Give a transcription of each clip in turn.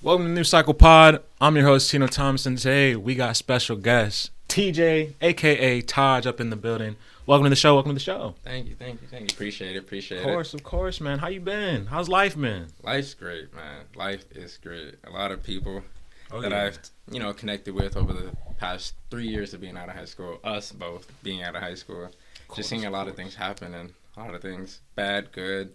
Welcome to the New Cycle Pod. I'm your host, Tino Thomas, and today we got special guest, TJ, aka Tahj, up in the building. Welcome to the show. Welcome to the show. Thank you. Appreciate it. Of course, man. How you been? How's life been? Life's great, man. Life is great. A lot of people Oh, I've, connected with over the past 3 years of being out of high school, us both being out of high school, just seeing a lot of things happen and a lot of things bad, good,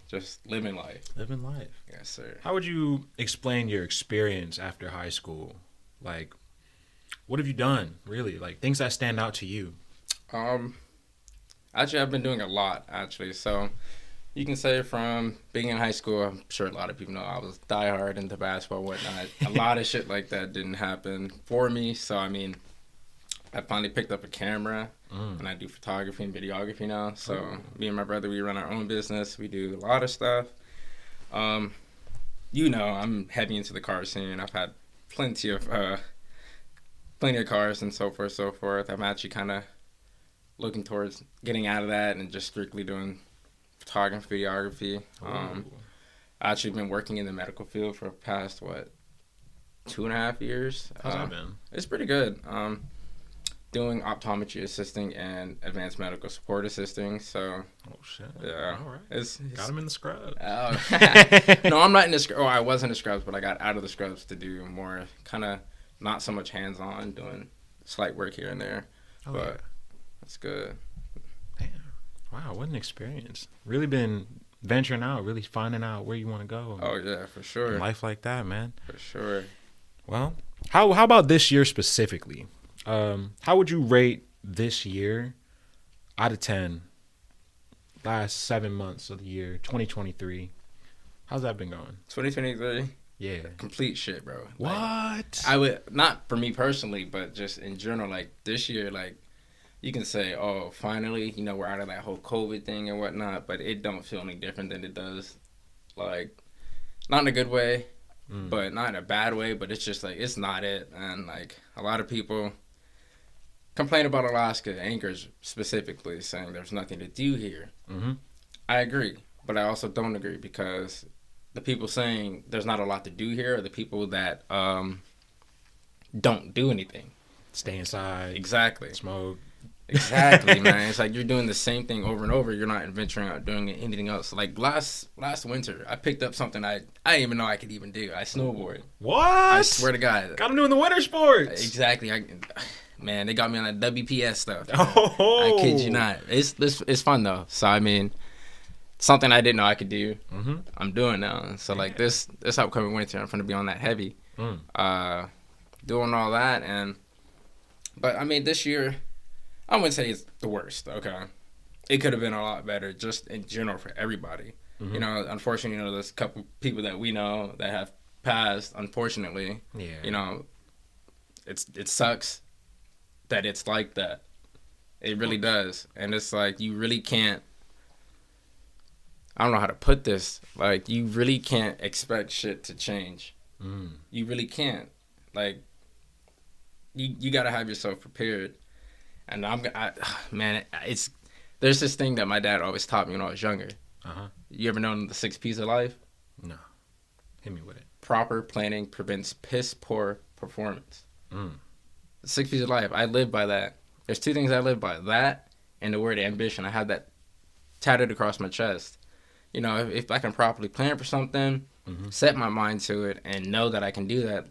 just living life. Living life. Yes, sir. How would you explain your experience after high school? Like, what have you done, really? Like, things that stand out to you? Actually, I've been doing a lot, actually. So, you can say from being in high school, I'm sure a lot of people know I was diehard into basketball and whatnot. A lot of shit like that didn't happen for me. So, I finally picked up a camera, and I do photography and videography now. So, me and my brother, we run our own business. We do a lot of stuff. I'm heavy into the car scene. I've had plenty of cars and so forth. I'm actually kind of looking towards getting out of that and just strictly doing photography, videography. I've actually been working in the medical field for the past 2.5 years. How's that been? It's pretty good. Doing optometry assisting and advanced medical support assisting. So, shit. Yeah, all right. It's got him in the scrub. No, I'm not in the scrubs. Oh, I was in the scrubs, but I got out of the scrubs to do more kind of not so much hands-on, doing slight work here and there. But that's good. Damn. Wow, what an experience. Really been venturing out, really finding out where you want to go. Oh, yeah, for sure. Life like that, man. For sure. Well, how about this year specifically? How would you rate this year out of 10? Last 7 months of the year, 2023. How's that been going? 2023? Yeah. Complete shit, bro. What? I would, not for me personally, but just in general, this year, you can say, oh, finally, we're out of that whole COVID thing and whatnot, but it don't feel any different than it does. Not in a good way, but not in a bad way, but it's just it's not it. And a lot of people complain about Alaska, Anchorage specifically, saying there's nothing to do here. Mm-hmm. I agree, but I also don't agree because the people saying there's not a lot to do here are the people that don't do anything. Stay inside. Exactly. Smoke. Exactly, man. It's you're doing the same thing over and over. You're not venturing out doing anything else. Last winter, I picked up something I didn't even know I could even do. I snowboard. What? I swear to God. Got him doing the winter sports. Exactly. Man, they got me on that WPS stuff. Oh. I kid you not. It's fun though. So something I didn't know I could do. Mm-hmm. I'm doing now. So this upcoming winter, I'm gonna be on that heavy, doing all that. But this year, I wouldn't say it's the worst. Okay, it could have been a lot better, just in general for everybody. Mm-hmm. Unfortunately, there's a couple people that we know that have passed. Unfortunately, yeah. It sucks that it's like that. It really does. And it's you really can't, I don't know how to put this, you really can't expect shit to change. You really can't. You gotta have yourself prepared. And there's this thing that my dad always taught me when I was younger. You ever known the 6 P's of life? No. Hit me with it. Proper planning prevents piss poor performance. The 6 P's of life. I live by that. There's 2 things I live by. That and the word ambition. I have that tatted across my chest. If I can properly plan for something, set my mind to it, and know that I can do that,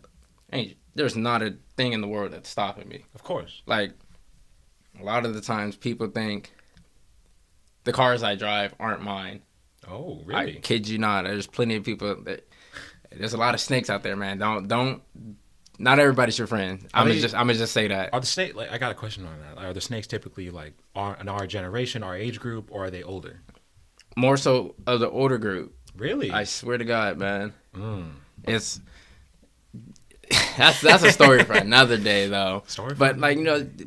there's not a thing in the world that's stopping me. Of course. A lot of the times people think the cars I drive aren't mine. Oh, really? I kid you not. There's plenty of people there's a lot of snakes out there, man. Not everybody's your friend. I'm gonna just say that. Are the snakes, I got a question on that. Are the snakes typically in our generation, our age group, or are they older? More so of the older group. Really? I swear to God, man. It's that's a story for another day, though. But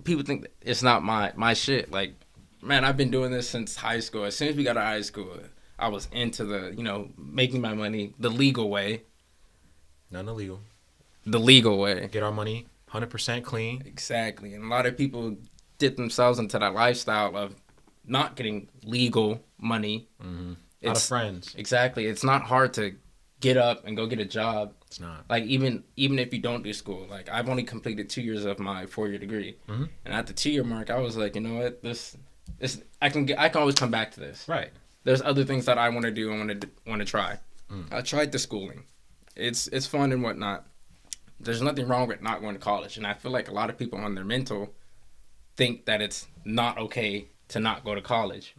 people think it's not my shit. Man, I've been doing this since high school. As soon as we got out of high school, I was into the making my money the legal way. None illegal. The legal way. Get our money 100% clean. Exactly. And a lot of people dip themselves into that lifestyle of not getting legal money. A lot of friends. Exactly. It's not hard to get up and go get a job. It's not. Like even if you don't do school, like I've only completed 2 years of my 4-year degree, Mm-hmm. and at the 2-year mark, I was like, you know what, this I can always come back to this. Right. There's other things that I want to do and want to try. Mm. I tried the schooling. It's fun and whatnot. There's nothing wrong with not going to college, and I feel like a lot of people on their mental think that it's not okay to not go to college,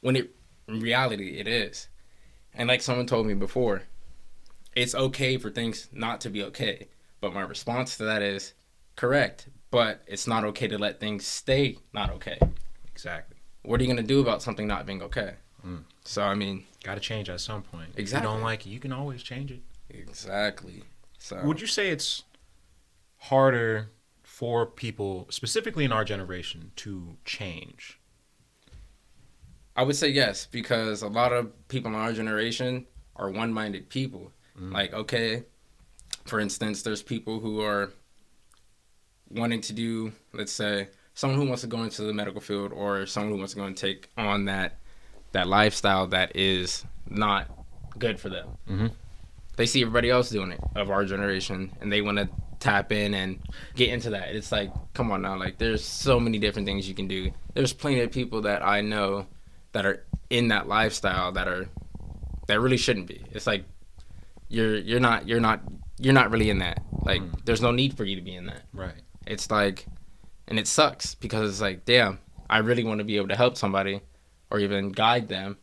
when in reality it is. And like someone told me before, it's okay for things not to be okay. But my response to that is correct, but it's not okay to let things stay not okay. Exactly. What are you going to do about something not being okay? So, I mean, got to change at some point. Exactly. If you don't like it, you can always change it. Exactly. So, Would you say it's harder for people, specifically in our generation, to change? I would say yes, because a lot of people in our generation are one-minded people. Like, okay, for instance, there's people who are wanting to do, let's say, someone who wants to go into the medical field, or someone who wants to go and take on that lifestyle that is not good for them. Mm-hmm. They see everybody else doing it of our generation, and they want to tap in and get into that. It's like, come on now, like there's so many different things you can do. There's plenty of people that I know that are in that lifestyle that really shouldn't be. It's like you're not really in that. Like there's no need for you to be in that. Right. It's like, and it sucks because it's like, damn, I really want to be able to help somebody or even guide them.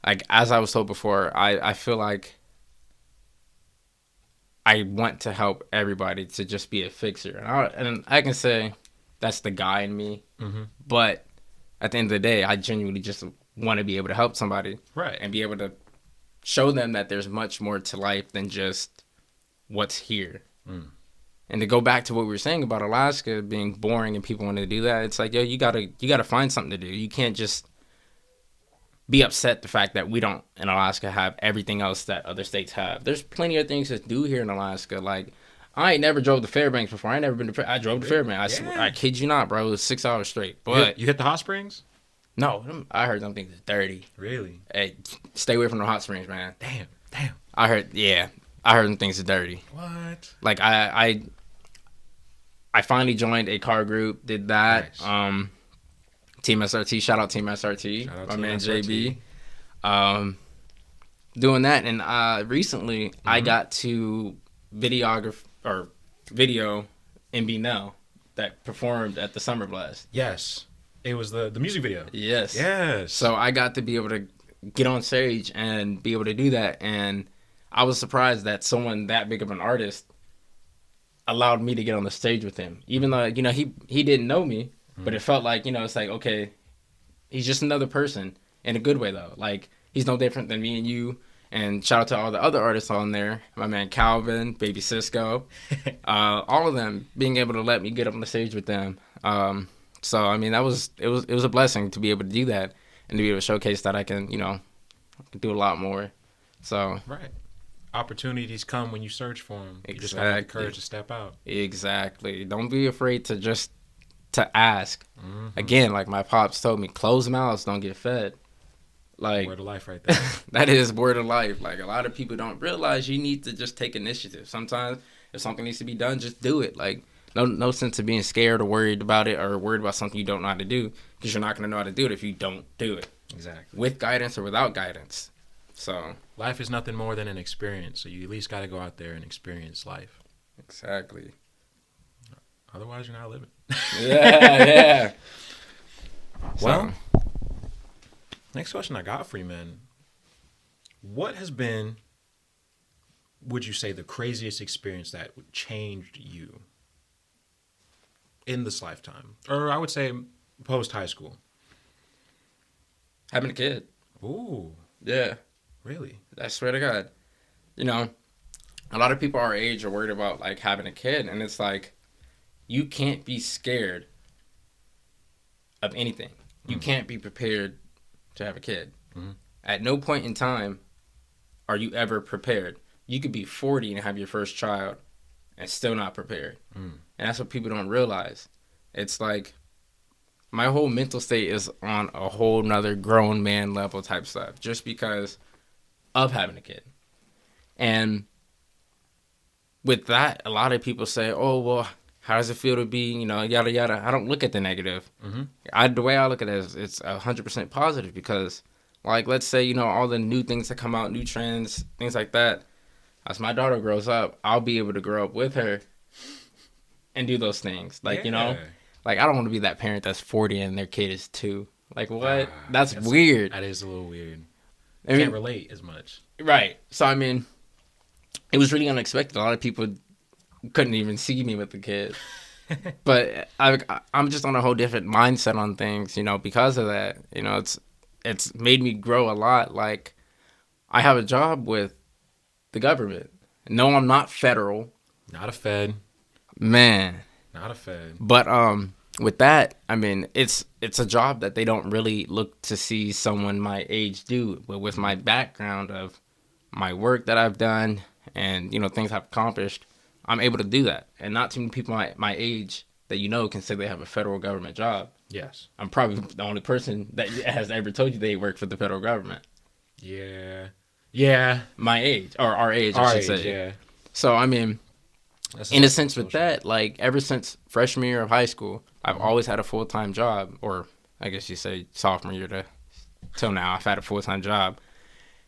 Like, as I was told before, I feel like I want to help everybody to just be a fixer. And I can say that's the guy in me. Mm-hmm. But at the end of the day, I genuinely just want to be able to help somebody. Right. And be able to show them that there's much more to life than just what's here. And to go back to what we were saying about Alaska being boring and people wanting to do that, it's like, yo, you gotta find something to do. You can't just be upset the fact that we don't in Alaska have everything else that other states have. There's plenty of things to do here in Alaska. Like, I ain't never drove to Fairbanks before. I ain't never been to I drove to Fairbanks. I kid you not, bro. It was 6 hours straight. But you hit the hot springs? no, I heard them things is dirty. Really? Hey, stay away from the hot springs, man. Damn. I heard them things is dirty. What? Like I finally joined a car group, did that. Nice. Team SRT, shout out Team SRT, Shout out my Team man SRT. JB. Doing that, and recently I got to video MB Now that performed at the Summer Blast. Yes. It was the music video. Yes. Yes. So I got to be able to get on stage and be able to do that, and I was surprised that someone that big of an artist allowed me to get on the stage with him, even though he didn't know me, but it felt like it's like, okay, he's just another person in a good way though. Like, he's no different than me and you. And shout out to all the other artists on there, my man Calvin, Baby Cisco, all of them being able to let me get up on the stage with them. So I mean, it was a blessing to be able to do that and to be able to showcase that I can do a lot more. So right. Opportunities come when you search for them. You just gotta have the courage to step out. Exactly. Don't be afraid to ask. Again, like my pops told me, closed mouths don't get fed. Like, word of life right there. That is word of life. Like, a lot of people don't realize you need to just take initiative. Sometimes if something needs to be done, just do it. Like, no sense of being scared or worried about it or worried about something you don't know how to do, because you're not going to know how to do it if you don't do it. Exactly. With guidance or without guidance. So life is nothing more than an experience, so you at least got to go out there and experience life. Exactly. Otherwise, you're not living. Yeah. Well, next question I got for you, man. What has been, would you say, the craziest experience that changed you in this lifetime? Or I would say post-high school. Having a kid. Ooh. Yeah. Really? I swear to God. A lot of people our age are worried about, like, having a kid. And it's like, you can't be scared of anything. You can't be prepared to have a kid. At no point in time are you ever prepared. You could be 40 and have your first child and still not prepared. And that's what people don't realize. It's like, my whole mental state is on a whole nother grown man level type stuff just because of having a kid. And with that, a lot of people say, "Oh, well, how does it feel to be, yada yada." I don't look at the negative. The way I look at it is it's 100% positive because, like, let's say all the new things that come out, new trends, things like that. As my daughter grows up, I'll be able to grow up with her and do those things. Like like I don't want to be that parent that's 40 and their kid is 2. Like what? That's weird. That is a little weird. I Can't relate as much. Right. So I mean, it was really unexpected. A lot of people couldn't even see me with the kid. But I'm just on a whole different mindset on things, because of that. It's made me grow a lot. Like, I have a job with the government. No, I'm not federal. Not a Fed. Man. Not a Fed. But with that, I mean, it's a job that they don't really look to see someone my age do. But with my background of my work that I've done and, things I've accomplished, I'm able to do that. And not too many people my age that can say they have a federal government job. Yes. I'm probably the only person that has ever told you they work for the federal government. Yeah. Yeah. My age, or our age, I should say. Yeah. So, I mean, in a sense with that, like, ever since freshman year of high school, I've always had a full-time job. Or, I guess you say sophomore year till now, I've had a full-time job.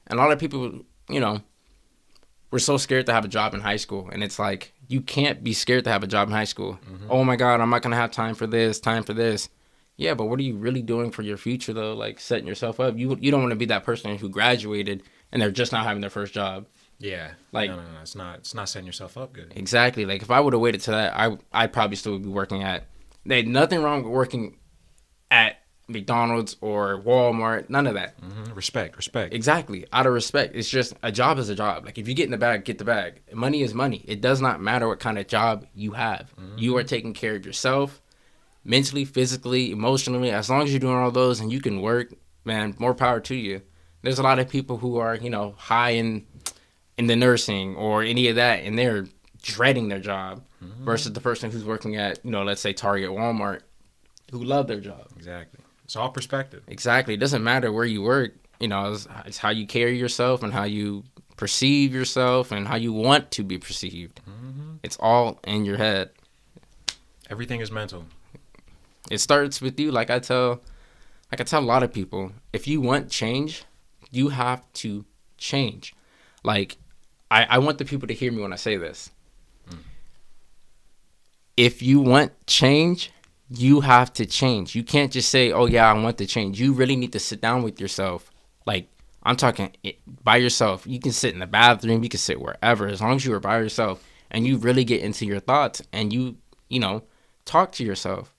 And a lot of people, we're so scared to have a job in high school. And it's like, you can't be scared to have a job in high school. Oh, my God, I'm not going to have time for this. Yeah, but what are you really doing for your future, though? Like, setting yourself up. You don't want to be that person who graduated and they're just not having their first job. Yeah. Like, no. It's not setting yourself up good. Exactly. Like, if I would have waited to that, I'd probably still be working at... There's nothing wrong with working at McDonald's or Walmart. None of that. Respect. Exactly. Out of respect. It's just, a job is a job. Like, if you get in the bag, get the bag. Money is money. It does not matter what kind of job you have. You are taking care of yourself, mentally, physically, emotionally. As long as you're doing all those and you can work, man, more power to you. There's a lot of people who are, high in the nursing or any of that, and they're dreading their job versus the person who's working at, let's say Target, Walmart, who love their job. Exactly. It's all perspective. Exactly. It doesn't matter where you work. It's how you carry yourself and how you perceive yourself and how you want to be perceived. It's all in your head. Everything is mental. It starts with you. Like I tell a lot of people, if you want change, you have to change. Like, I want the people to hear me when I say this. If you want change, you have to change. You can't just say, oh, yeah, I want to change. You really need to sit down with yourself. Like, I'm talking by yourself. You can sit in the bathroom. You can sit wherever. As long as you are by yourself and you really get into your thoughts and you talk to yourself.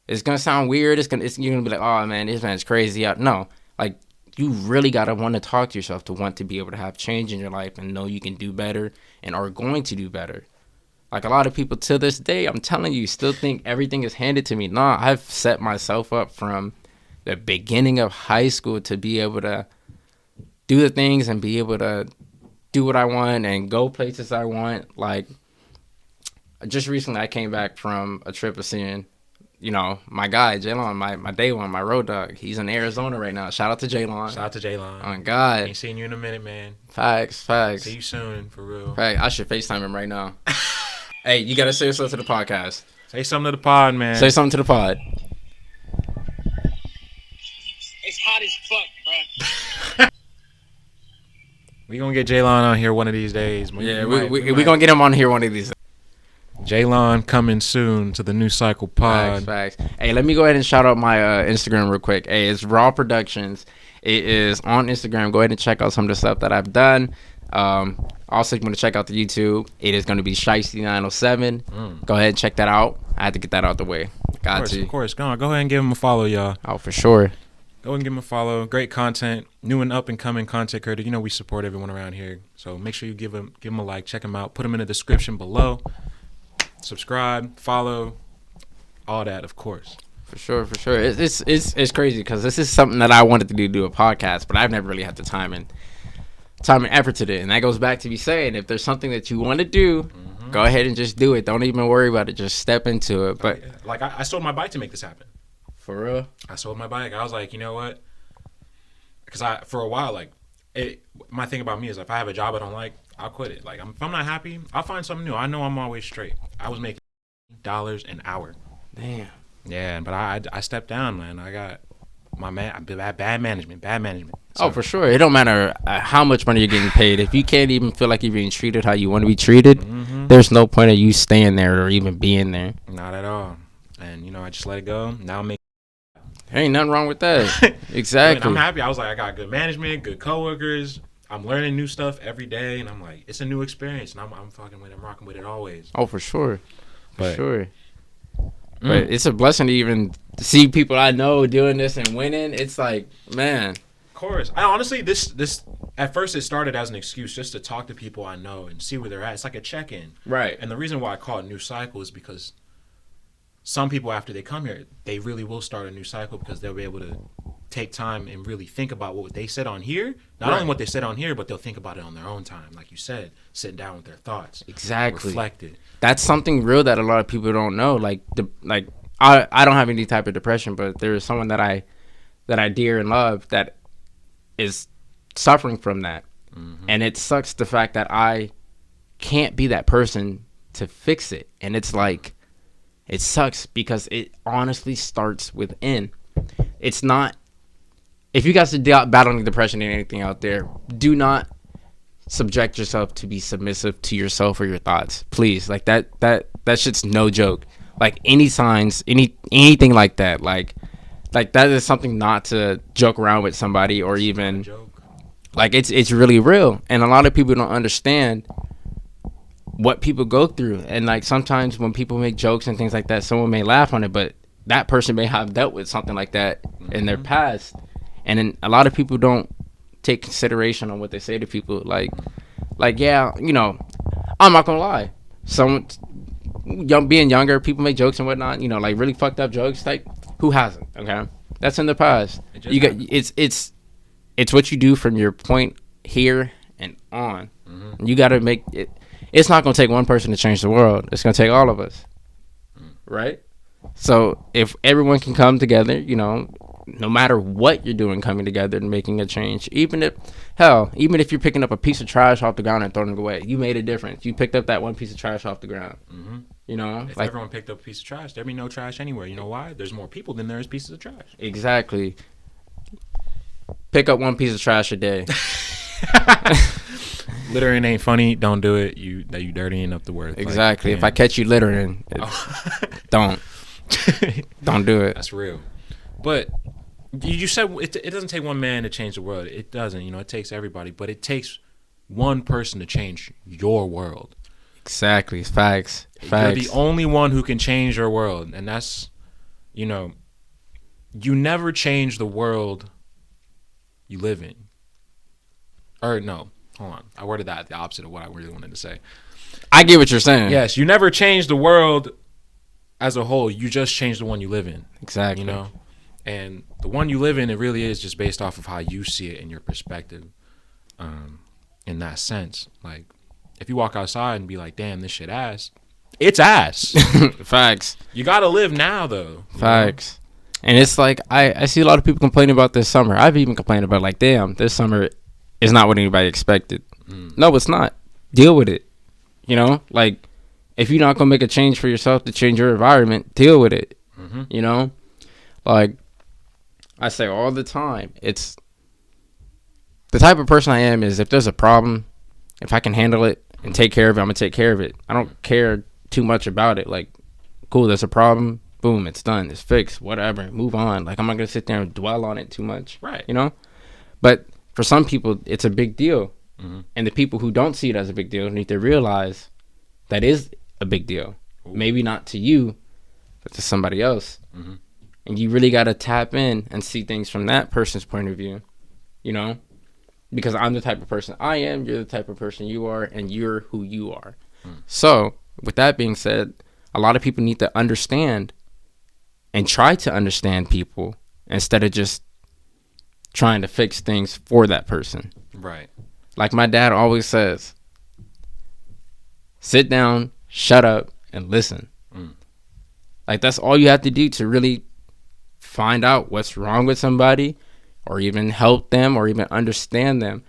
It's going to sound weird. You're going to be like, oh, man, this man's crazy. No, like, you really got to want to talk to yourself to want to be able to have change in your life and know you can do better and are going to do better. Like, a lot of people to this day, I'm telling you, still think everything is handed to me. Nah, I've set myself up from the beginning of high school to be able to do the things and be able to do what I want and go places I want. Like, just recently I came back from a trip of seeing, my guy, Jaylon, my day one, my road dog. He's in Arizona right now. Shout out to Jaylon. On God. Ain't seen you in a minute, man. Facts. See you soon, for real. Fact, I should FaceTime him right now. Hey, you got to say something to the podcast. Say something to the pod, man. Say something to the pod. It's hot as fuck, bro. We gonna get Jaylon on here one of these days. Yeah, we gonna get him on here one of these days. Jaylon coming soon to the New Cycle Pod. Facts. Hey, let me go ahead and shout out my Instagram real quick. Hey, it's Raw Productions. It is on Instagram. Go ahead and check out some of the stuff that I've done. Also, if you want to check out the YouTube, it is going to be Shiesty907. Go ahead and check that out. I had to get that out the way. Of course. Go ahead and give him a follow, y'all. Oh, for sure. Go and give him a follow. Great content. New and up and coming content creator. We support everyone around here. So make sure you give him a like. Check him out. Put him in the description below. Subscribe, follow, all that, of course. For sure. It's crazy because this is something that I wanted to do a podcast, but I've never really had the time and effort to do it. And that goes back to me saying, if there's something that you want to do, go ahead and just do it. Don't even worry about it. Just step into it. But like, I sold my bike to make this happen. For real? I sold my bike. I was like, you know what? Because for a while, like, my thing about me is if I have a job I don't like, I'll quit it. Like if I'm not happy, I'll find something new. I know I'm always straight. I was making dollars an hour. Damn. Yeah, but I stepped down, man. I got my bad management. Oh, So, for sure. It don't matter how much money you're getting paid. If you can't even feel like you're being treated how you want to be treated, there's no point of you staying there or even being there. not at all. And I just let it go. Now I'm making. There ain't nothing wrong with that. I mean, Exactly. I'm happy. I was like, I got good management, good coworkers. I'm learning new stuff every day, and I'm like, it's a new experience, and I'm fucking with it. I'm rocking with it always. Oh, for sure. For But- sure. But it's a blessing to even see people I know doing this and winning. It's like, man. Of course. I honestly, this at first it started as an excuse just to talk to people I know and see where they're at. It's like a check-in. Right. And the reason why I call it new cycle is because some people, after they come here, they really will start a new cycle because they'll be able to take time and really think about what they said on here. Not only what they said on here, but they'll think about it on their own time. Like you said, sitting down with their thoughts. Exactly. Reflected. That's something real that a lot of people don't know. I don't have any type of depression, but there is someone that I dear and love that is suffering from that. And it sucks the fact that I can't be that person to fix it. And it's like, it sucks because it honestly starts within. It's not, if you guys are battling depression and anything out there, do not subject yourself to be submissive to yourself or your thoughts. Please. Like that shit's no joke. Like any signs, anything like that. Like that is something not to joke around with somebody or even Joke. like it's really real. And a lot of people don't understand what people go through. And like sometimes when people make jokes and things like that, someone may laugh on it, but that person may have dealt with something like that in their past. And then a lot of people don't take consideration on what they say to people. Like yeah, I'm not gonna lie. Being younger, people make jokes and whatnot, like really fucked up jokes. Like who hasn't? Okay, that's in the past. You got it's what you do from your point here and on. You got to make it. It's not gonna take one person to change the world. It's gonna take all of us, right? So if everyone can come together, no matter what you're doing, coming together and making a change, even if you're picking up a piece of trash off the ground and throwing it away, you made a difference. You picked up that one piece of trash off the ground. If everyone picked up a piece of trash, there'd be no trash anywhere. You know why? There's more people than there is pieces of trash. Exactly. Pick up one piece of trash a day. Littering ain't funny. Don't do it. You dirtying up the word. Exactly. If I catch you littering, don't do it. That's real. But you said it doesn't take one man to change the world. It doesn't. It takes everybody. But it takes one person to change your world. Exactly. Facts. You're the only one who can change your world. And that's, you never change the world you live in. Or no, hold on. I worded that the opposite of what I really wanted to say. I get what you're saying. Yes, you never change the world as a whole. You just change the one you live in. Exactly. And the one you live in, it really is just based off of how you see it and your perspective. In that sense, like if you walk outside and be like, "Damn, this shit ass," it's ass. Facts. You gotta live now, though. Facts. And it's like I see a lot of people complaining about this summer. I've even complained about like, damn, this summer is not what anybody expected. No, it's not. Deal with it. Like if you're not gonna make a change for yourself to change your environment, deal with it. Like I say all the time, it's the type of person I am is if there's a problem, if I can handle it and take care of it, I'm gonna take care of it. I don't care too much about it. Like, cool, there's a problem, boom, it's done, it's fixed, whatever, move on. Like I'm not gonna sit there and dwell on it too much. Right. But for some people it's a big deal. And the people who don't see it as a big deal need to realize that is a big deal. Ooh. Maybe not to you, but to somebody else. And you really got to tap in and see things from that person's point of view, because I'm the type of person I am, you're the type of person you are, and you're who you are. So with that being said, a lot of people need to understand and try to understand people instead of just trying to fix things for that person. Right. Like my dad always says, sit down, shut up, and listen. Like that's all you have to do to really find out what's wrong with somebody or even help them or even understand them.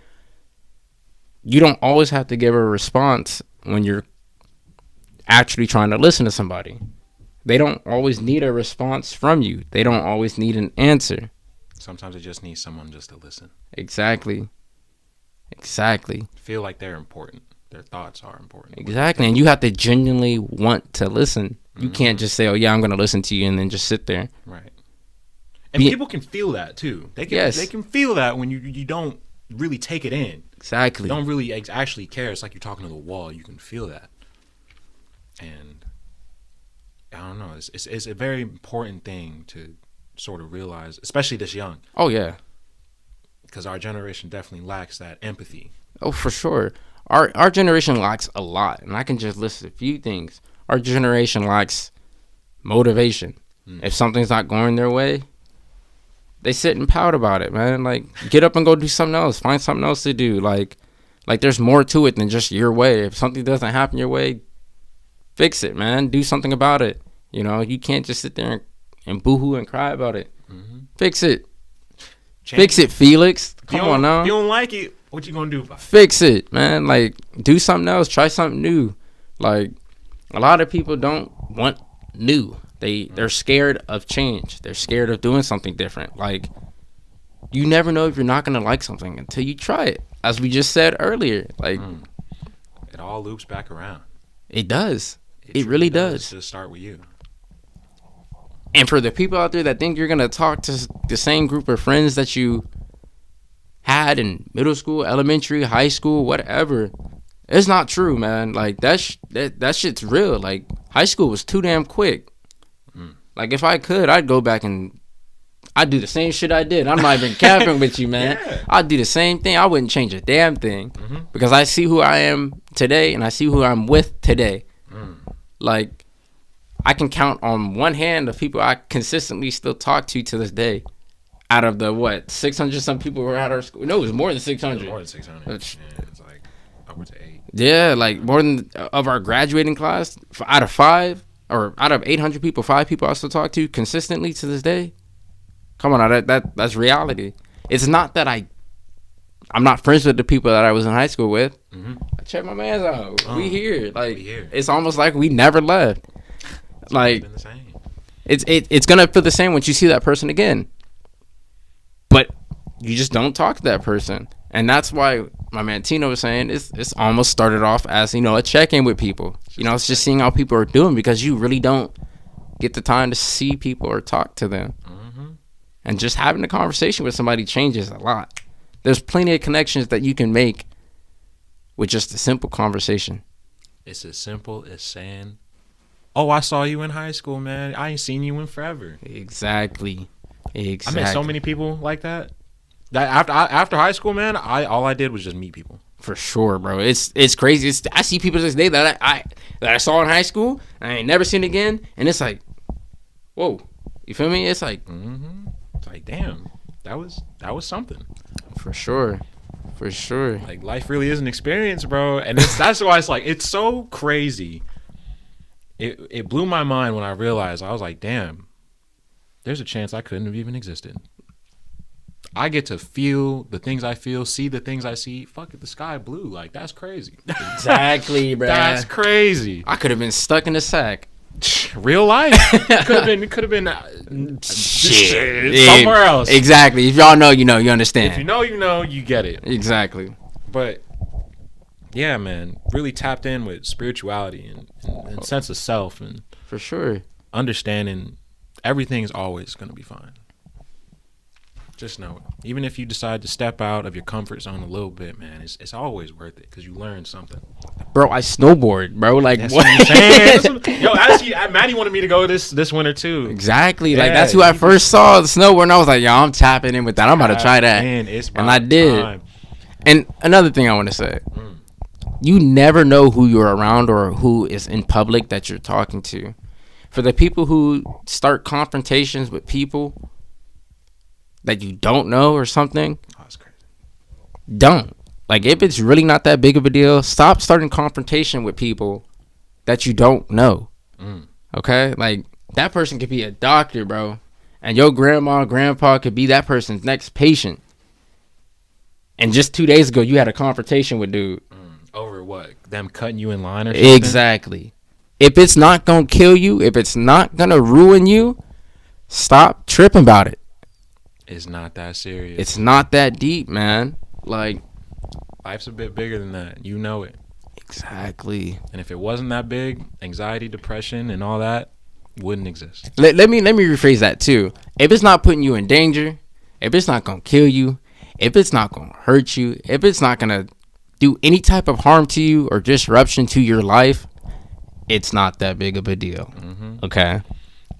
you don't always have to give a response when you're actually trying to listen to somebody. They don't always need a response from you. They don't always need an answer. Sometimes they just need someone just to listen. Exactly. Feel like they're important. Their thoughts are important. Exactly. And you have to genuinely want to listen. You can't just say, oh, yeah, I'm going to listen to you and then just sit there. Right. And people can feel that, too. They can feel that when you don't really take it in. Exactly. You don't really actually care. It's like you're talking to the wall. You can feel that. And I don't know. It's a very important thing to sort of realize, especially this young. Oh, yeah. Because our generation definitely lacks that empathy. Oh, for sure. Our generation lacks a lot. And I can just list a few things. Our generation lacks motivation. If something's not going their way, they sit and pout about it, man. Like, get up and go do something else. Find something else to do. Like there's more to it than just your way. If something doesn't happen your way, fix it, man. Do something about it. You know, you can't just sit there and boo-hoo and cry about it. Fix it. Fix it, Felix. Come on now. If you don't like it, what you gonna do about it? Fix it, man. Like, do something else. Try something new. Like, a lot of people don't want new. They're scared of change. They're scared of doing something different. Like, you never know if you're not gonna like something until you try it. As we just said earlier, like, it all loops back around. It does. It really does. Just start with you. And for the people out there that think you're gonna talk to the same group of friends that you had in middle school, elementary, high school, whatever, it's not true, man. Like, that shit's real. Like, high school was too damn quick. Like, if I could, I'd go back and I'd do the same shit I did. I'm not even capping with you, man. Yeah. I'd do the same thing. I wouldn't change a damn thing because I see who I am today and I see who I'm with today. Like, I can count on one hand the people I consistently still talk to this day. Out of the 600 some people who were at our school. No, it was more than 600. More than 600. Yeah, it's like over to 8. Yeah, like more than of our graduating class. Out of 5 or out of 800 people, 5 people I still talk to consistently to this day. Come on, now, that's reality. It's not that I'm not friends with the people that I was in high school with. I check my mans out. We here. Like, it's almost like we never left. Like, been the same. It's gonna feel the same once you see that person again. But you just don't talk to that person. And that's why my man Tino was saying it's almost started off as, a check-in with people. It's just seeing how people are doing because you really don't get the time to see people or talk to them. And just having a conversation with somebody changes a lot. There's plenty of connections that you can make with just a simple conversation. It's as simple as saying, oh, I saw you in high school, man. I ain't seen you in forever. Exactly. I met so many people like that. That after high school, man, all I did was just meet people. For sure, bro. It's crazy. I see people this day that I saw in high school, and I ain't never seen again, and it's like, whoa, you feel me? It's like, it's like, damn, that was something. For sure. Like, life really is an experience, bro, and that's why it's like it's so crazy. It blew my mind when I realized. I was like, damn, there's a chance I couldn't have even existed. I get to feel the things I feel, see the things I see. Fuck it, the sky blue. Like, that's crazy. Exactly, bro. That's crazy. I could have been stuck in a sack. Real life. Could have been shit, somewhere else. Exactly. If y'all know, you know. You understand. If you know, you know. You get it. Exactly. But yeah, man, really tapped in with spirituality and sense of self, and for sure understanding everything's always gonna be fine. Just know it. Even if you decide to step out of your comfort zone a little bit, man, it's always worth it because you learn something. Bro, I snowboard, bro. Like, that's what I'm saying. Yo, actually, Maddie wanted me to go this winter too. Exactly. Yeah, like, that's who I first saw the snowboard, and I was like, yo, I'm tapping in with that. I'm about to try that. Man, it's and I did. Time. And another thing I want to say, you never know who you're around or who is in public that you're talking to. For the people who start confrontations with people that you don't know or something, that's crazy. Don't. Like, if it's really not that big of a deal, stop starting confrontation with people that you don't know. Okay? Like, that person could be a doctor, bro. And your grandma, grandpa could be that person's next patient. And just 2 days ago, you had a confrontation with dude. Over what? Them cutting you in line or something? Exactly. If it's not going to kill you, if it's not going to ruin you, stop tripping about it. It's not that serious. It's not that deep, man. Like, life's a bit bigger than that. You know it. Exactly. And if it wasn't that big, anxiety, depression, and all that wouldn't exist. Let me rephrase that too. If it's not putting you in danger, if it's not going to kill you, if it's not going to hurt you, if it's not going to do any type of harm to you or disruption to your life, it's not that big of a deal. Mm-hmm. Okay?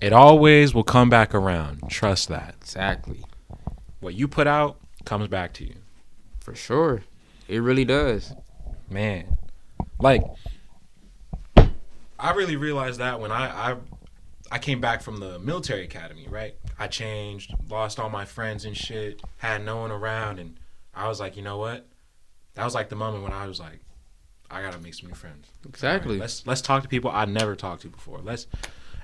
It always will come back around. Trust that. Exactly. What you put out comes back to you. For sure. It really does. Man. Like, I really realized that when I came back from the military academy, right? I changed, lost all my friends and shit, had no one around, and I was like, you know what? That was like the moment when I was like, I gotta make some new friends. Exactly. Right, let's talk to people I never talked to before.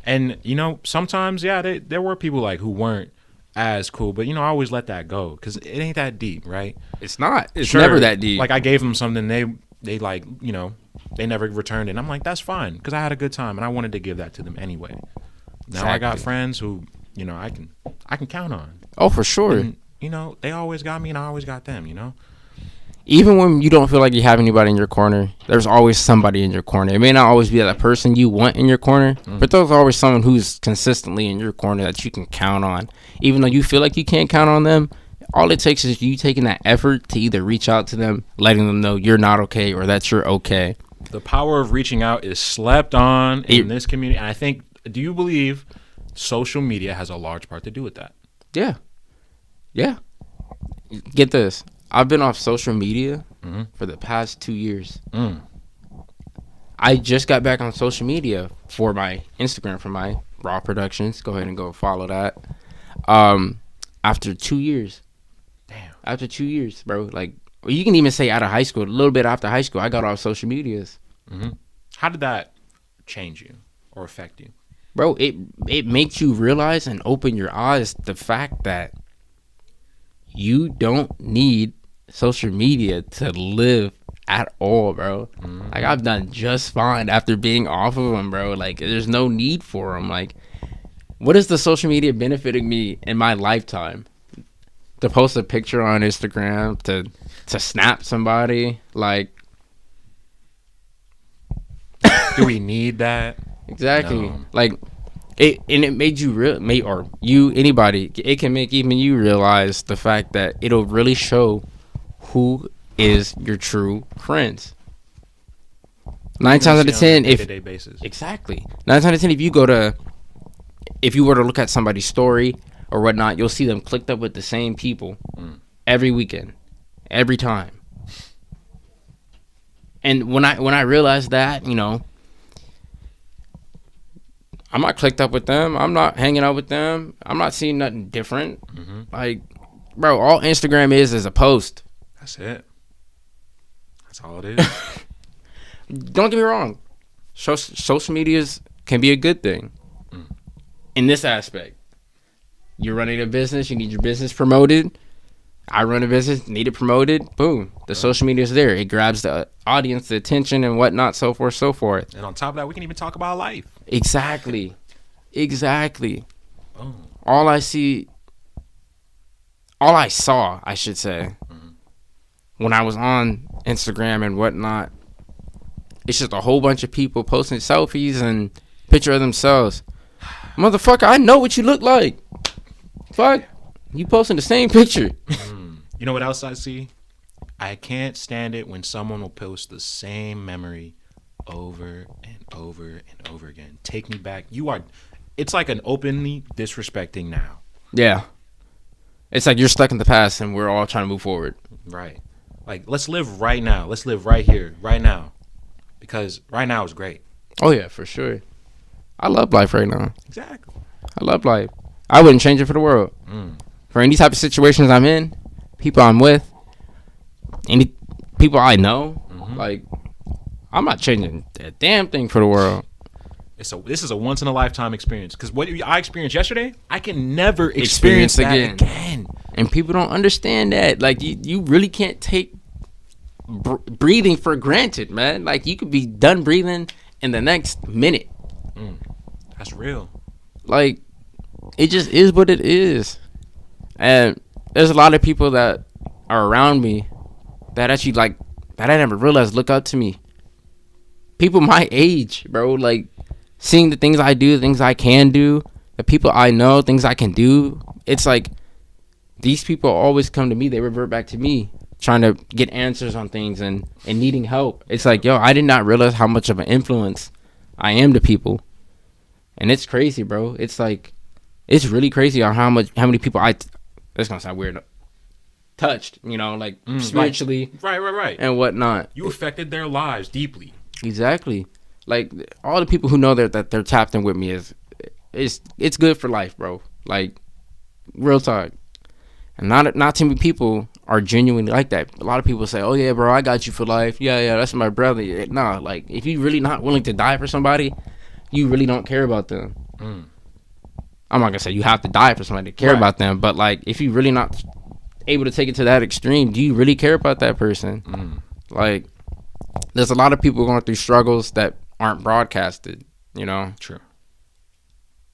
And you know, sometimes there were people like who weren't as cool, but you know, I always let that go because it ain't that deep, right? It's not. It's Sure, never that deep. Like I gave them something, they like, you know, they never returned it. And I'm like, that's fine because I had a good time and I wanted to give that to them anyway. Now exactly. I got friends who, you know, I can count on. Oh, for sure. And, you know, they always got me and I always got them, you know? Even when you don't feel like you have anybody in your corner, there's always somebody in your corner. It may not always be that person you want in your corner, but there's always someone who's consistently in your corner that you can count on. Even though you feel like you can't count on them, all it takes is you taking that effort to either reach out to them, letting them know you're not okay or that you're okay. The power of reaching out is slept on in this community. And I think, do you believe social media has a large part to do with that? Yeah. Yeah. Get this. I've been off social media for the past 2 years. I just got back on social media for my Instagram, for my Raw Productions. Go ahead and go follow that. After 2 years. Damn. After 2 years, bro. Like, you can even say out of high school, a little bit after high school, I got off social medias. How did that change you or affect you? Bro, it makes you realize and open your eyes the fact that you don't need social media to live at all, bro. Like, I've done just fine after being off of them, bro. Like, there's no need for them. Like, what is the social media benefiting me in my lifetime? To post a picture on Instagram, to snap somebody, like, do we need that? Exactly. No. Like, it made you anybody, it can make even you realize the fact that it'll really show who is your true friends. 9 times out of 10, day-to-day basis. Exactly. 9 times out of 10, if you were to look at somebody's story or whatnot, you'll see them clicked up with the same people every weekend, every time. And when I realized that, you know, I'm not clicked up with them. I'm not hanging out with them. I'm not seeing nothing different. Like, bro, all Instagram is a post. That's it. That's all it is. Don't get me wrong. Social medias can be a good thing in this aspect. You're running a business. You need your business promoted. I run a business, need it promoted. Boom. The social media is there. It grabs the audience, the attention, and whatnot, so forth, so forth. And on top of that, we can even talk about life. Exactly. Oh. All I saw, I should say, when I was on Instagram and whatnot, it's just a whole bunch of people posting selfies and picture of themselves. Motherfucker, I know what you look like. Fuck. You posting the same picture. You know what else I see? I can't stand it when someone will post the same memory over and over and over again. Take me back. It's like an openly disrespecting now. Yeah. It's like you're stuck in the past and we're all trying to move forward. Right. Like, let's live right now. Let's live right here, right now. Because right now is great. Oh, yeah, for sure. I love life right now. Exactly. I love life. I wouldn't change it for the world. For any type of situations I'm in, people I'm with, any people I know, like, I'm not changing a damn thing for the world. This is a once in a lifetime experience because what I experienced yesterday, I can never experience that again. And people don't understand that. Like, you really can't take breathing for granted, man. Like, you could be done breathing in the next minute. That's real. Like, it just is what it is. And there's a lot of people that are around me that actually, like, that I never realized look up to me. People my age, bro. Like, seeing the things I do, the things I can do, the people I know, things I can do. It's like, these people always come to me. They revert back to me, trying to get answers on things and needing help. It's like, yo, I did not realize how much of an influence I am to people. And it's crazy, bro. It's like, it's really crazy on how many people that's gonna sound weird, touched, you know, like spiritually. Right. And whatnot. You affected their lives deeply. Exactly. Like, all the people who know that they're tapped in with me it's good for life, bro. Like, real talk. And not too many people are genuinely like that. A lot of people say, "Oh yeah, bro, I got you for life. Yeah, that's my brother." Nah, like, if you really not willing to die for somebody, you really don't care about them. I'm not gonna say you have to die for somebody to care about them, but like, if you really not able to take it to that extreme, do you really care about that person? Like, there's a lot of people going through struggles that aren't broadcasted, you know. True.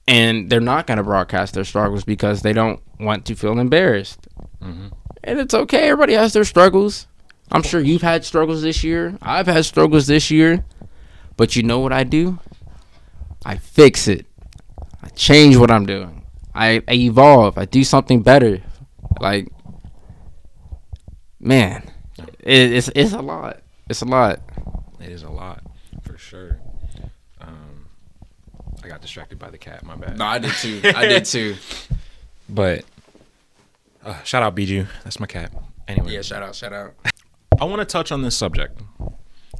And they're not going to broadcast their struggles because they don't want to feel embarrassed. And it's okay. Everybody has their struggles. I'm sure you've had struggles this year. I've had struggles this year. But you know what I do? I fix it. I change what I'm doing. I evolve. I do something better. Like, man, it's a lot. It's a lot. It is a lot, for sure. I got distracted by the cat. My bad. No, I did too. But shout out Bijou. That's my cat. Anyway. Yeah, shout out. I want to touch on this subject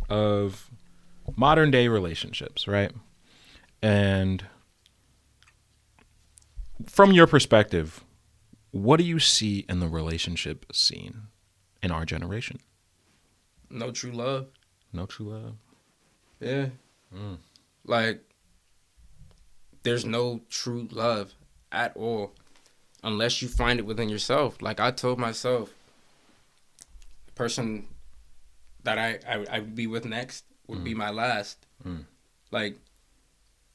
of modern day relationships, right? And from your perspective, what do you see in the relationship scene in our generation? No true love. No true love. Yeah. Like, there's no true love at all unless you find it within yourself. Like, I told myself, the person that I would be with next would be my last. Like,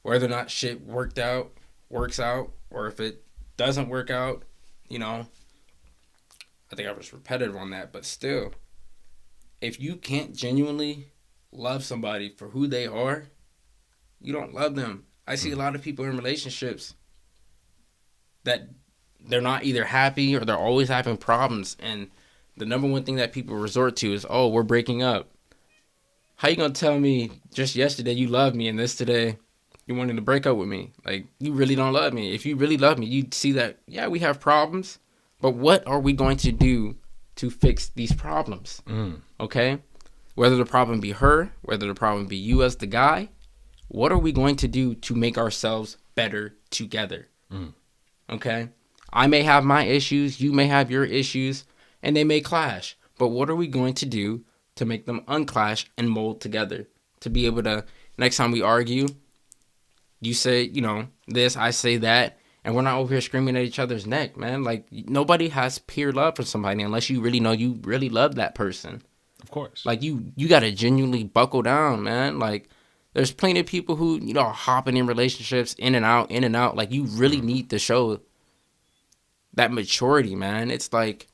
whether or not shit works out, or if it doesn't work out, you know, I think I was repetitive on that, but still, if you can't genuinely love somebody for who they are, you don't love them. I see a lot of people in relationships that they're not either happy or they're always having problems. And the number one thing that people resort to is, oh, we're breaking up. How you going to tell me just yesterday you love me and this today you wanted to break up with me? Like, you really don't love me. If you really love me, you'd see that, yeah, we have problems, but what are we going to do to fix these problems? Okay? Whether the problem be her, whether the problem be you as the guy, what are we going to do to make ourselves better together? Okay? I may have my issues, you may have your issues, and they may clash. But what are we going to do to make them unclash and mold together? To be able to, next time we argue, you say, you know, this, I say that, and we're not over here screaming at each other's neck, man. Like, nobody has pure love for somebody unless you really know you really love that person. Of course. Like, you got to genuinely buckle down, man. Like, there's plenty of people who, you know, are hopping in relationships in and out. Like, you really need to show that maturity, man. It's like,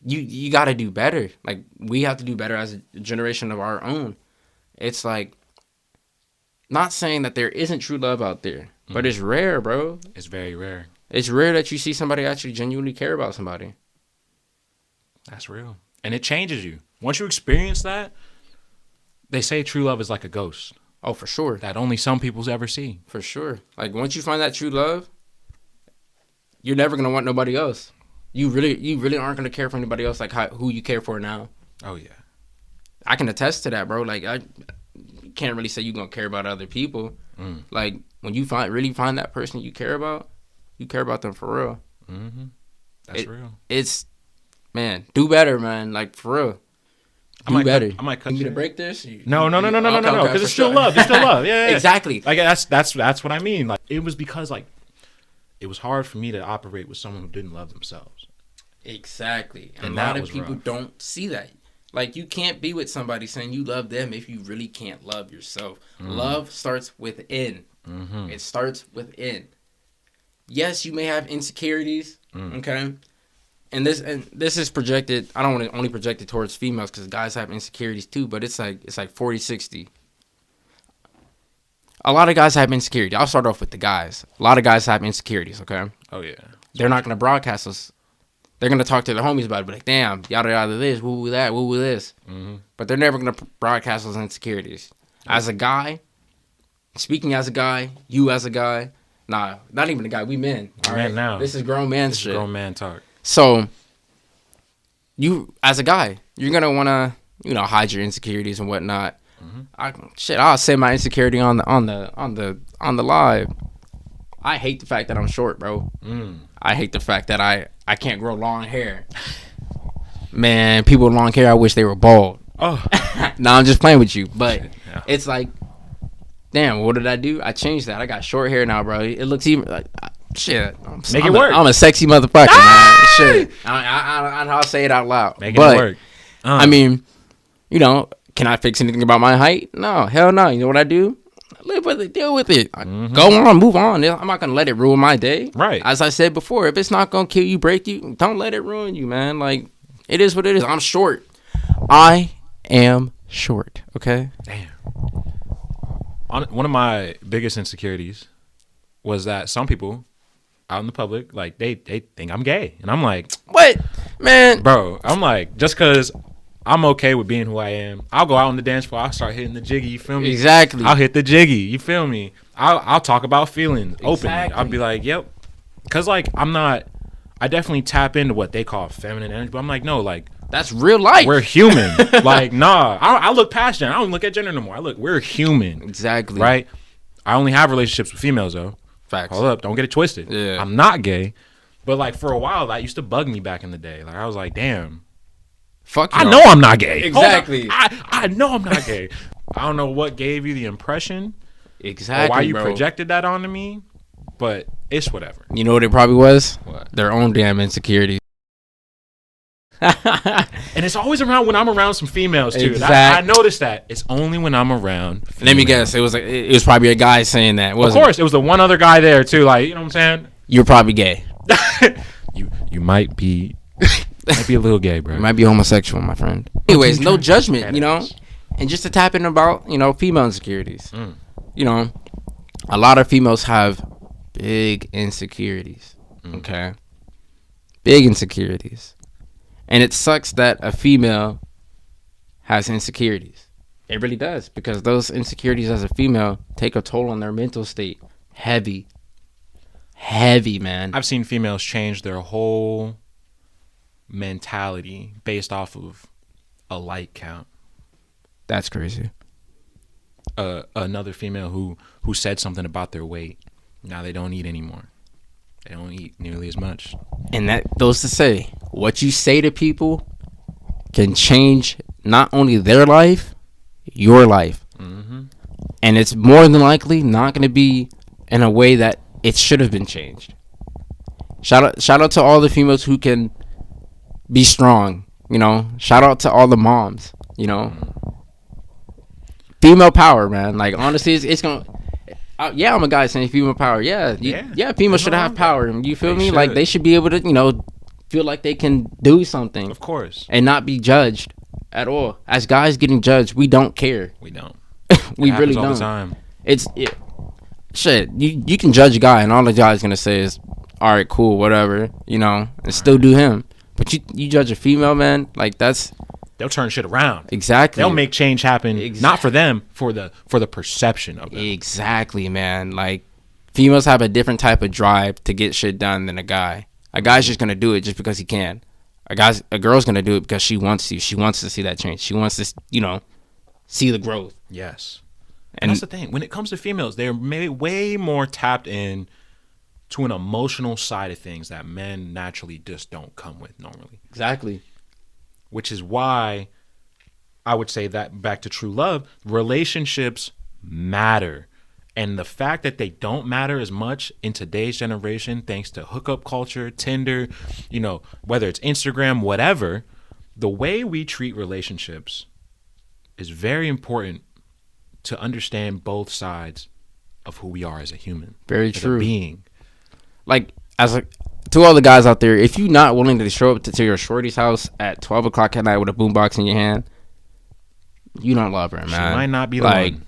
you got to do better. Like, we have to do better as a generation of our own. It's like, not saying that there isn't true love out there, but it's rare, bro. It's very rare. It's rare that you see somebody actually genuinely care about somebody. That's real. And it changes you. Once you experience that, they say true love is like a ghost. Oh, for sure. That only some people ever see. For sure. Like, once you find that true love, you're never going to want nobody else. You really aren't going to care for anybody else like who you care for now. Oh, yeah. I can attest to that, bro. Like, I can't really say you're going to care about other people. Like, when you really find that person you care about them for real. That's real. It's, man, do better, man. Like, for real. Do better. I might cut you. You need to break this? No. Okay, Because it's still love. It's still love. Yeah. Exactly. Like, that's what I mean. Like, it was because, like, it was hard for me to operate with someone who didn't love themselves. Exactly. And a that lot of was people rough. don't see that. Like, you can't be with somebody saying you love them if you really can't love yourself. Love starts within. It starts within. Yes, you may have insecurities, okay? And this is projected. I don't want to only project it towards females because guys have insecurities too, but it's like 40-60. A lot of guys have insecurities. I'll start off with the guys. A lot of guys have insecurities, okay? Oh yeah. They're not going to broadcast us. They're going to talk to their homies about it, be like, damn, yada yada this, woo woo that, woo woo this. But they're never going to broadcast those insecurities. As a guy, speaking as a guy, you as a guy, nah, not even a guy, we men. All Men right? now. This is grown man shit. Grown man talk. So, you as a guy, you're going to want to, hide your insecurities and whatnot. I'll say my insecurity on the live. I hate the fact that I'm short, bro. I hate the fact that I can't grow long hair. Man, people with long hair, I wish they were bald. Oh. No, I'm just playing with you. But Yeah. it's like, damn, what did I do? I changed that. I got short hair now, bro. It looks even like shit. Make it work. I'm a sexy motherfucker, man. Shit. I'll say it out loud. Make But, it work. I mean, can I fix anything about my height? No, hell no. You know what I do? Live with it, deal with it. Go on, move on. I'm not gonna let it ruin my day. Right. As I said before, if it's not gonna kill you, break you, don't let it ruin you, man. Like, it is what it is. I'm short. I am short. Okay. Damn. One of my biggest insecurities was that some people out in the public, like, they think I'm gay, and I'm like, What, man? bro, I'm like, just because I'm okay with being who I am, I'll go out on the dance floor, I'll start hitting the jiggy, you feel me? Exactly. I'll hit the jiggy, you feel me? I'll talk about feelings openly. Exactly. I'll be like, yep. Because, like, I definitely tap into what they call feminine energy, but I'm like, no, like, That's real life. we're human. Like, nah, I look past gender. I don't even look at gender no more. We're human. Exactly. Right? I only have relationships with females, though. Facts. Hold up, don't get it twisted. Yeah. I'm not gay. But, like, for a while, that used to bug me back in the day. Like, I was like, damn. Fuck you. I know I'm not gay. Exactly. Hold up. I know I'm not gay. I don't know what gave you the impression Exactly. or why you bro. projected that onto me, but it's whatever. You know what it probably was? What? Their own damn insecurities. And it's always around when I'm around some females, too. Exact- I noticed that. It's only when I'm around females. Let me guess. It was probably a guy saying that. Of Wasn't course, it was the one other guy there, too. Like, you know what I'm You're probably gay. saying? You might be a little gay, bro. You might be homosexual, my friend. Anyways, no judgment, And just to tap in about, female insecurities. A lot of females have big insecurities. Okay? Big insecurities. And it sucks that a female has insecurities. It really does. Because those insecurities as a female take a toll on their mental state. Heavy, man. I've seen females change their whole mentality based off of a like count. That's crazy. Another female who said something about their weight. Now they don't eat anymore. They don't eat nearly as much. And that goes to say, what you say to people can change not only their life, your life. And it's more than likely not going to be in a way that it should have been changed. Shout out to all the females who can be strong, Shout out to all the moms, Female power, man. Like, honestly, it's going to... yeah, I'm a guy saying female power. Yeah, females should have power. You feel me? should. Like, they should be able to, feel like they can do something. Of course. And not be judged at all. As guys getting judged, we don't care. We don't. We It really happens all don't. the time. Shit, you can judge a guy, and all the guy's gonna say is, "All right, cool, whatever," and still do him. But you judge a female, man, like that's They'll turn shit around. exactly. They'll make change happen, not for them, for the perception of them. Exactly, man. Like, females have a different type of drive to get shit done than a guy. A guy's just gonna do it just because he can. A girl's gonna do it because she wants to. She wants to see that change. She wants to, see the growth. Yes. And that's the thing. When it comes to females, they're way more tapped in to an emotional side of things that men naturally just don't come with normally. Exactly. Which is why I would say that, back to true love, relationships matter. And the fact that they don't matter as much in today's generation, thanks to hookup culture, Tinder, whether it's Instagram, whatever, the way we treat relationships is very important to understand both sides of who we are as a human. Very as true. A being. Like, to all the guys out there, if you're not willing to show up to your shorty's house at 12 o'clock at night with a boombox in your hand, you don't love her, man. She might not be the one.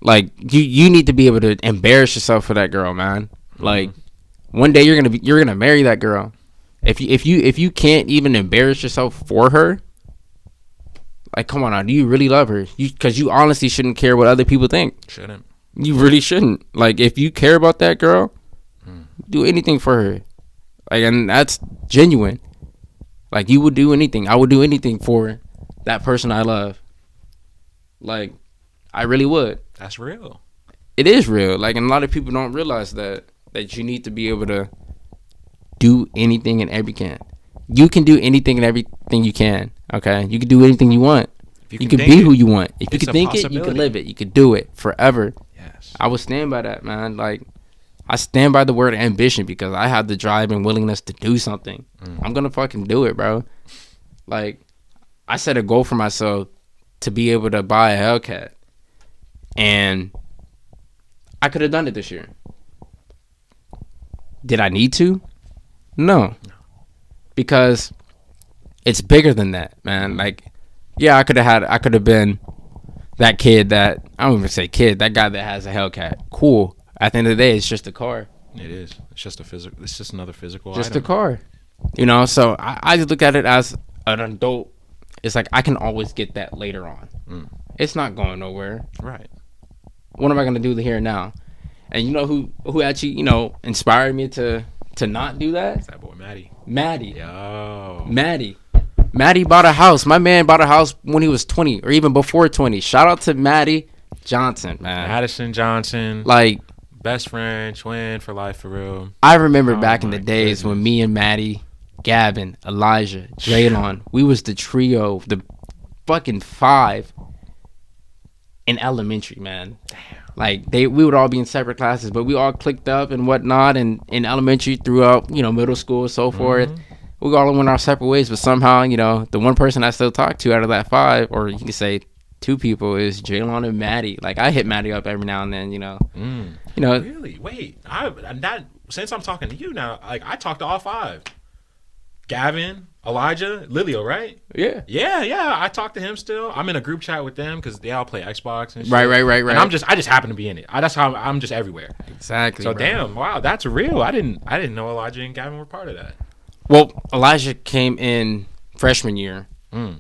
Like you need to be able to embarrass yourself for that girl, man. Like, one day you're gonna marry that girl. If you can't even embarrass yourself for her, like, come on now, do you really love her? Because you honestly shouldn't care what other people think. Shouldn't. You really shouldn't. Like, if you care about that girl, do anything for her. Like, and that's genuine. Like, you would do anything. I would do anything for that person I love. Like, I really would. That's real. It is real. Like, and a lot of people don't realize that you need to be able to do anything and everything. You can do anything and everything you can. Okay, you can do anything you want. You can be who you want. If you can think it, you can live it. You can do it forever. Yes. I would stand by that, man. Like, I stand by the word ambition because I have the drive and willingness to do something. I'm gonna fucking do it, bro. Like, I set a goal for myself to be able to buy a Hellcat, and I could have done it this year. Did I need to? No. Because it's bigger than that, man. Like, yeah, I could have been that kid that, I don't even say kid, that guy that has a Hellcat. Cool. At the end of the day, it's just a car. It is. It's just it's just another physical Just item. a car. So I just look at it as an adult. It's like, I can always get that later on. It's not going nowhere. Right. What am I gonna do here now? And you know who actually, inspired me to not do that? It's that boy Maddie. Yo. Maddie bought a house. My man bought a house when he was 20 or even before 20. Shout out to Maddie Johnson, man. Madison Johnson. Like, best friend, twin for life, for real. I remember back in the my days goodness. when me and Maddie, Gavin, Elijah, Jaylon, we was the trio, the fucking 5 in elementary, man. Damn. Like, we would all be in separate classes, but we all clicked up and whatnot, and in elementary throughout, middle school and so forth. We all went our separate ways, but somehow, the one person I still talk to out of that 5, or you can say 2 people, is Jaylon and Maddie. Like, I hit Maddie up every now and then, Really? Wait. Since I'm talking to you now, like, I talked to all 5. Gavin, Elijah, Lilio, right? Yeah. Yeah. I talk to him still. I'm in a group chat with them because they all play Xbox and shit. Right. And I just happen to be in it. That's how I'm just everywhere. Exactly. So bro. damn, wow, that's real. I didn't know Elijah and Gavin were part of that. Well, Elijah came in freshman year. There's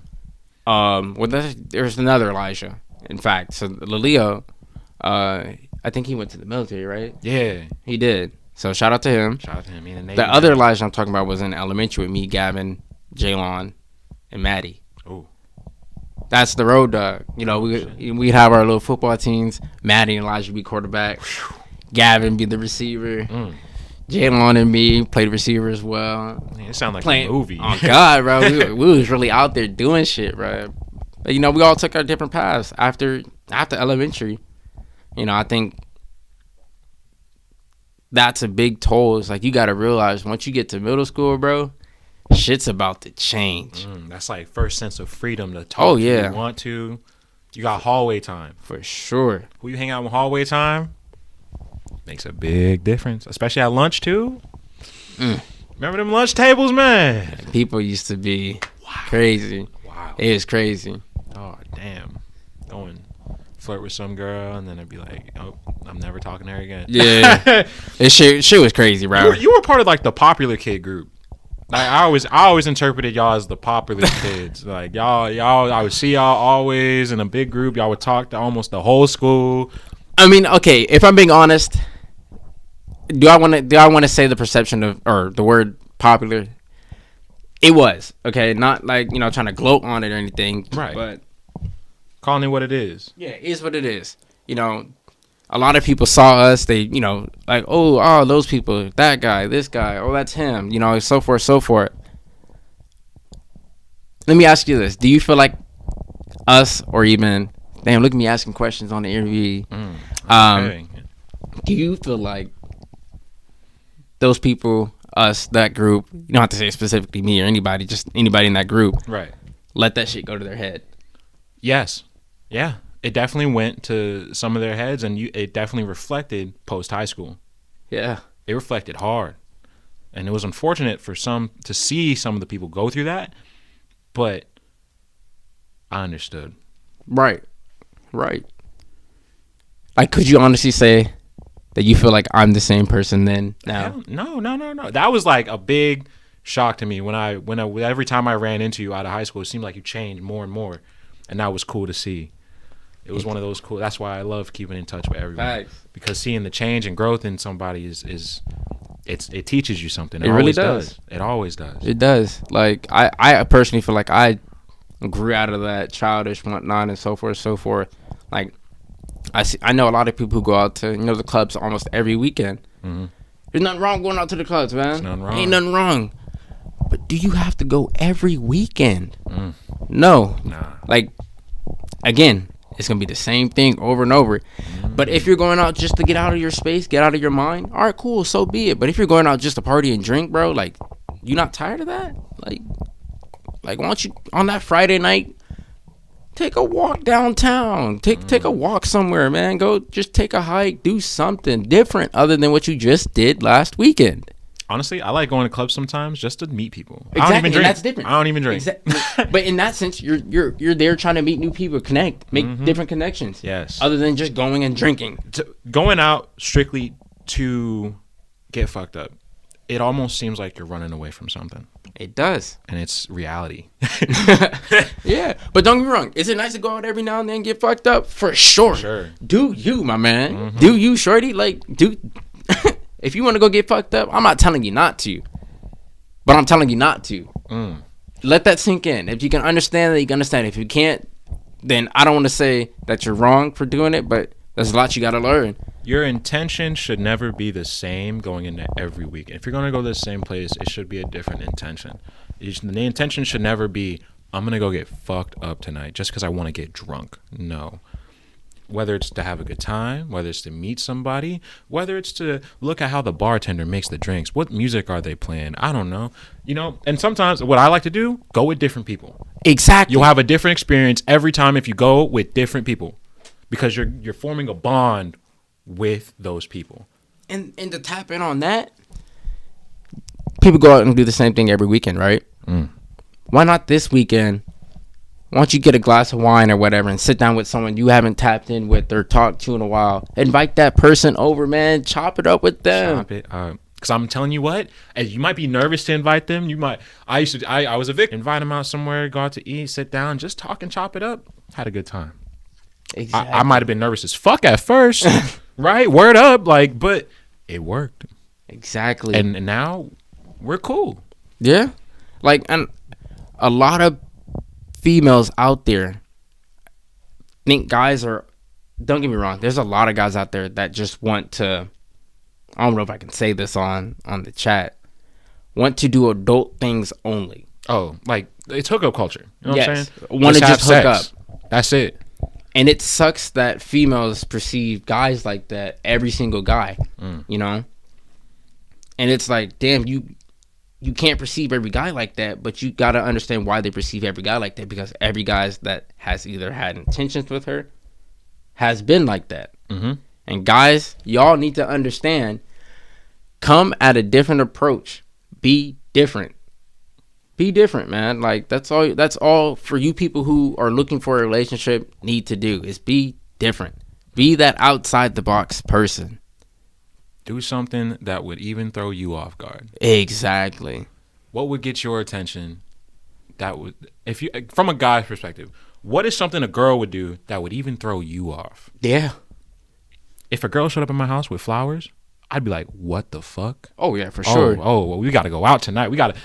another Elijah, in fact. So Lilio, I think he went to the military, right? Yeah, he did. So shout out to him. Shout out to him. He in the Navy The now. other Elijah I'm talking about was in elementary with me, Gavin, Jaylon, and Maddie. Oh, that's the road dog. We'd have our little football teams. Maddie and Elijah be quarterback. Gavin be the receiver. Jaylon and me played receiver as well. Man, it sounds like a movie. Oh God, bro, we was really out there doing shit, bro. But, we all took our different paths after elementary. I think that's a big toll. It's like, you got to realize once you get to middle school, bro, shit's about to change. That's like first sense of freedom to talk. Oh, yeah. If you want to. You got hallway time. For sure. Who you hang out with hallway time makes a big difference, especially at lunch too. Remember them lunch tables, man? People used to be crazy. Wow. It was crazy. Oh, damn. Going flirt with some girl, and then I'd be like, oh, I'm never talking to her again. Yeah. Shit was crazy, bro. You were part of like the popular kid group. Like, I always interpreted y'all as the popular kids. Like, y'all, I would see y'all always in a big group. Y'all would talk to almost the whole school. I mean, okay, if I'm being honest, do I want to say the perception of, or the word popular? It was, okay, not like, trying to gloat on it or anything. Right. But calling it what it is. Yeah, it is what it is. A lot of people saw us, they, like, oh, those people, that guy, this guy, oh, that's him, so forth, so forth. Let me ask you this. Do you feel like us, or even, damn, look at me asking questions on the interview. Okay. do you feel like those people, us, that group, you don't have to say specifically me or anybody, just anybody in that group, Right. let that shit go to their head? Yes. Yeah. It definitely went to some of their heads, and it definitely reflected post high school. Yeah. It reflected hard. And it was unfortunate for some to see some of the people go through that, but I understood. Right. Like, could you honestly say that you feel like I'm the same person then now? No. That was like a big shock to me when every time I ran into you out of high school, it seemed like you changed more and more, and that was cool to see. It was one of those cool. That's why I love keeping in touch with everyone. Facts. Because seeing the change and growth in somebody it teaches you something. It really always does. It always does. It does. Like, I personally feel like I grew out of that childish whatnot and so forth. Like, I know a lot of people who go out to the clubs almost every weekend. Mm-hmm. There's nothing wrong going out to the clubs, man. There's nothing wrong. Ain't nothing wrong. But do you have to go every weekend? Mm. No. Nah. Like, again, it's gonna be the same thing over and over. But if you're going out just to get out of your space, get out of your mind, all right, cool, so be it. But if you're going out just to party and drink, bro, like, you not tired of that? Like why don't you on that Friday night take a walk downtown, take a walk somewhere, man. Go just take a hike, do something different other than what you just did last weekend. Honestly, I like going to clubs sometimes just to meet people. Exactly, I don't even drink. and that's different. I don't even drink. Exactly. But in that sense, you're there trying to meet new people, connect, make different connections. Yes. Other than just going and drinking. Going out strictly to get fucked up, it almost seems like you're running away from something. It does. And it's reality. Yeah. But don't get me wrong. Is it nice to go out every now and then and get fucked up? For sure. Sure. Do you, my man. Do you, shorty. Like, if you want to go get fucked up, I'm not telling you not to. But I'm telling you not to. Let that sink in. If you can understand it, you can understand it. If you can't, then I don't want to say that you're wrong for doing it, but there's a lot you got to learn. Your intention should never be the same going into every week. If you're going to go to the same place, it should be a different intention. The intention should never be, I'm going to go get fucked up tonight just because I want to get drunk. No. Whether it's to have a good time, whether it's to meet somebody, whether it's to look at how the bartender makes the drinks, what music are they playing? I don't know. And sometimes what I like to do, go with different people. Exactly. You'll have a different experience every time if you go with different people because you're forming a bond with those people. And to tap in on that, people go out and do the same thing every weekend, right? Why not this weekend? Why don't you get a glass of wine or whatever and sit down with someone you haven't tapped in with or talked to in a while? Invite that person over, man. Chop it up with them. Chop it up. Because I'm telling you what, you might be nervous to invite them. I was a victim. Invite them out somewhere, go out to eat, sit down, just talk and chop it up. Had a good time. Exactly. I might have been nervous as fuck at first, right? Word up, but it worked. Exactly. And now we're cool. Yeah. And a lot of females out there think guys are, don't get me wrong, there's a lot of guys out there that just want to, I don't know if I can say this on the chat, want to do adult things only. Oh, it's hookup culture. You know what I'm saying? Want to just hook up. That's it. And it sucks that females perceive guys like that, every single guy, And it's like, damn, you can't perceive every guy like that, but you got to understand why they perceive every guy like that, because every guy that has either had intentions with her has been like that. And guys, y'all need to understand, come at a different approach. Be different. Be different, man. That's all for you people who are looking for a relationship need to do is be different. Be that outside the box person. Do something that would even throw you off guard. Exactly. What would get your attention? From a guy's perspective, what is something a girl would do that would even throw you off? Yeah. If a girl showed up in my house with flowers, I'd be like, "What the fuck?" Oh yeah, for sure. Well, we got to go out tonight. We gonna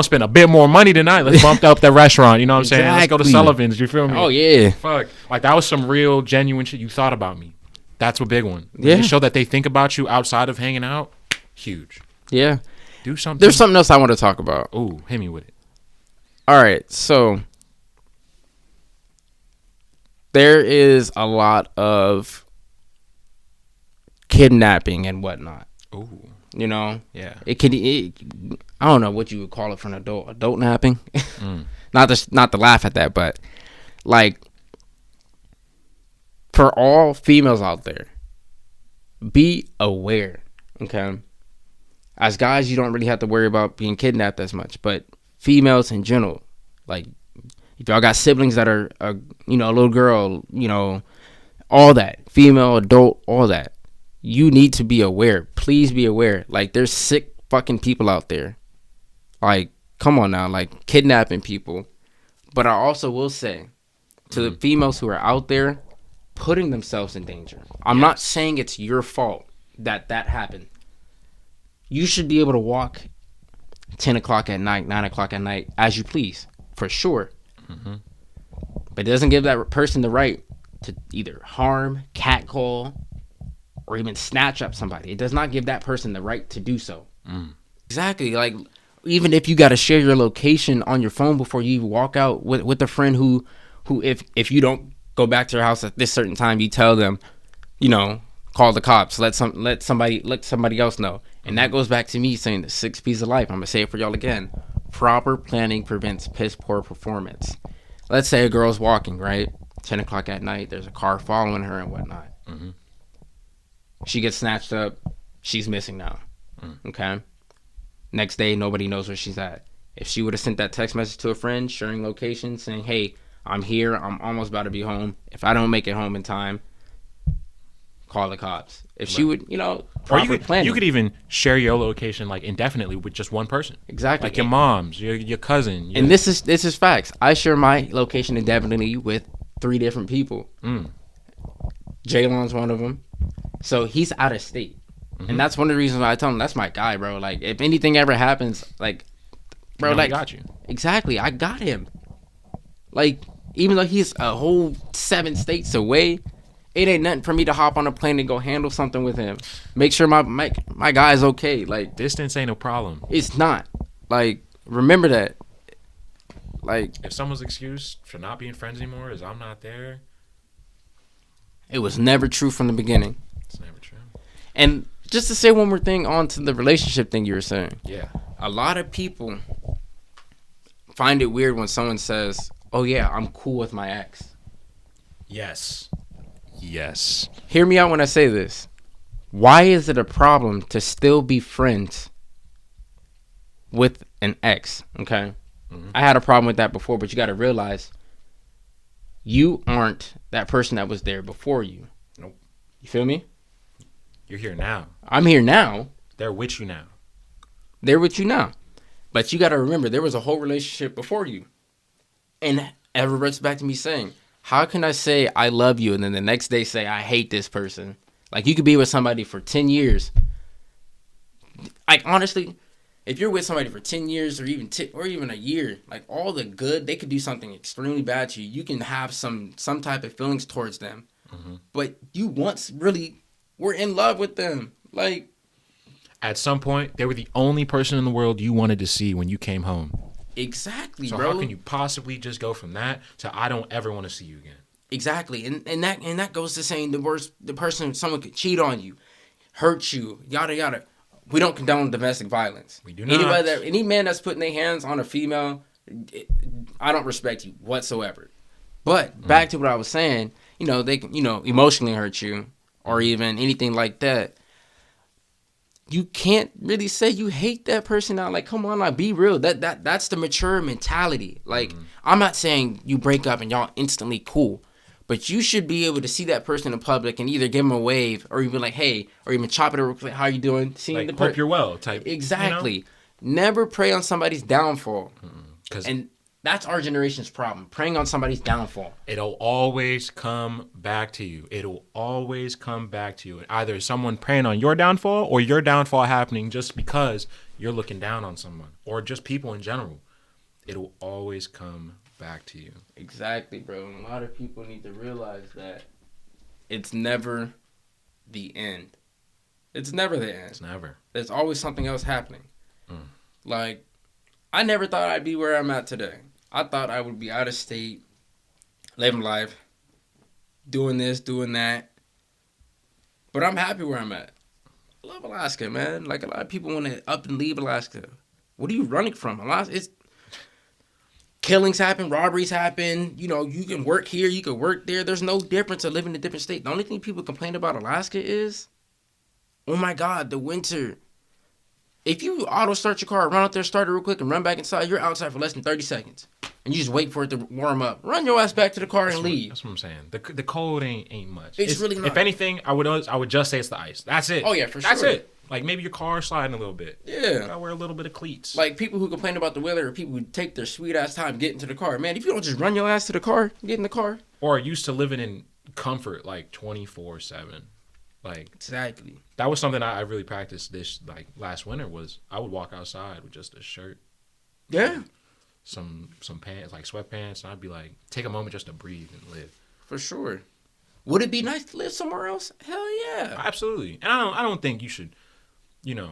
spend a bit more money tonight. Let's bump up the restaurant. You know what I'm saying? Let's go to Sullivan's. You feel me? Oh yeah. Fuck. That was some real genuine shit. You thought about me. That's a big one. Yeah. You show that they think about you outside of hanging out. Huge. Yeah. Do something. There's something else I want to talk about. Ooh, hit me with it. All right, so there is a lot of kidnapping and whatnot. Ooh. You know, Yeah. it could. I don't know what you would call it for an adult napping. Mm. Not to laugh at that, but like for all females out there, be aware. Okay, as guys, you don't really have to worry about being kidnapped as much, but females in general, like if y'all got siblings that are a little girl, all that, female, adult, all that, you need to be aware. Please be aware. Like, there's sick fucking people out there. Like, come on now, like kidnapping people. But I also will say to the females who are out there putting themselves in danger, I'm not saying it's your fault that happened. You should be able to walk 10 o'clock at night, 9 o'clock at night, as you please, for sure. Mm-hmm. But it doesn't give that person the right to either harm, catcall, or even snatch up somebody. It does not give that person the right to do so. Mm. Exactly. Like, even if you got to share your location on your phone before you walk out with a friend who if you don't go back to your house at this certain time, you tell them, call the cops, let somebody else know. And that goes back to me saying the 6 P's of life. I'm gonna say it for y'all again. Proper planning prevents piss poor performance. Let's say a girl's walking, right? 10 o'clock at night, there's a car following her and whatnot. Mm-hmm. She gets snatched up. She's missing now. Okay? Next day, nobody knows where she's at. If she would have sent that text message to a friend, sharing location, saying, hey, I'm here. I'm almost about to be home. If I don't make it home in time, call the cops. If she would, proper planning. You could even share your location like indefinitely with just one person. Exactly. Like your mom's, your cousin. And this is facts. I share my location indefinitely with 3 different people. Jaylon's one of them. So he's out of state. Mm-hmm. And that's one of the reasons why I tell him that's my guy, bro. Like, if anything ever happens, like, bro, I like, got you. Exactly. I got him. Like, even though he's a whole 7 states away, it ain't nothing for me to hop on a plane and go handle something with him. Make sure my guy's okay. Like, distance ain't no problem. It's not. Like, remember that. Like, if someone's excuse for not being friends anymore is I'm not there, it was never true from the beginning. It's never true. And just to say one more thing on to the relationship thing you were saying. Yeah. A lot of people find it weird when someone says, oh yeah, I'm cool with my ex. Yes. Hear me out when I say this. Why is it a problem to still be friends with an ex? Okay. Mm-hmm. I had a problem with that before, but you got to realize you aren't that person that was there before you. Nope. You feel me? You're here now. I'm here now. They're with you now. They're with you now. But you got to remember, there was a whole relationship before you. And it reverts back to me saying, how can I say I love you and then the next day say I hate this person? Like, you could be with somebody for 10 years. Like, honestly, if you're with somebody for 10 years or even a year, like, all the good, they could do something extremely bad to you. You can have some type of feelings towards them. Mm-hmm. But you once really were in love with them. Like, at some point, they were the only person in the world you wanted to see when you came home. Exactly, so bro. How can you possibly just go from that to I don't ever want to see you again? Exactly. And that goes to saying someone could cheat on you, hurt you, yada yada. We don't condone domestic violence. We do not. Any man that's putting their hands on a female, I don't respect you whatsoever. But back to what I was saying, they can, emotionally hurt you or even anything like that. You can't really say you hate that person now. Like, come on, like, be real. That's the mature mentality. Like, I'm not saying you break up and y'all instantly cool, but you should be able to see that person in public and either give them a wave or even like, hey, or even chop it over, like, how you doing? Seeing like, hope you're well type. Exactly. Never prey on somebody's downfall. And that's our generation's problem, preying on somebody's downfall. It'll always come back to you. It'll always come back to you. Either someone preying on your downfall or your downfall happening just because you're looking down on someone or just people in general. It'll always come back to you. Exactly, bro. And a lot of people need to realize that it's never the end. It's never the end. It's never. There's always something else happening. Like, I never thought I'd be where I'm at today. I thought I would be out of state, living life, doing this, doing that. But I'm happy where I'm at. I love Alaska, man. Like, a lot of people want to up and leave Alaska. What are you running from? Alaska, it's killings happen, robberies happen. You know, you can work here, you can work there. There's no difference of living in a different state. The only thing people complain about Alaska is, oh my God, the winter. If you auto start your car, run out there, start it real quick, and run back inside, you're outside for less than 30 seconds. And you just wait for it to warm up. Run your ass back to the car and leave. That's what I'm saying. The cold ain't much. It's really not. If anything, I would just say it's the ice. That's it. Oh, yeah, for That's sure. it. Like, maybe your car sliding a little bit. Yeah. Gotta wear a little bit of cleats. Like, people who complain about the weather or people who take their sweet ass time getting to the car. Man, if you don't just run your ass to the car, get in the car. Or used to living in comfort like 24/7. Like, exactly. That was something I really practiced this like last winter. Was I would walk outside with just a shirt, yeah, some pants like sweatpants, and I'd be like, take a moment just to breathe and live. For sure. Would it be nice to live somewhere else? Hell yeah, absolutely. And I don't think you should, you know,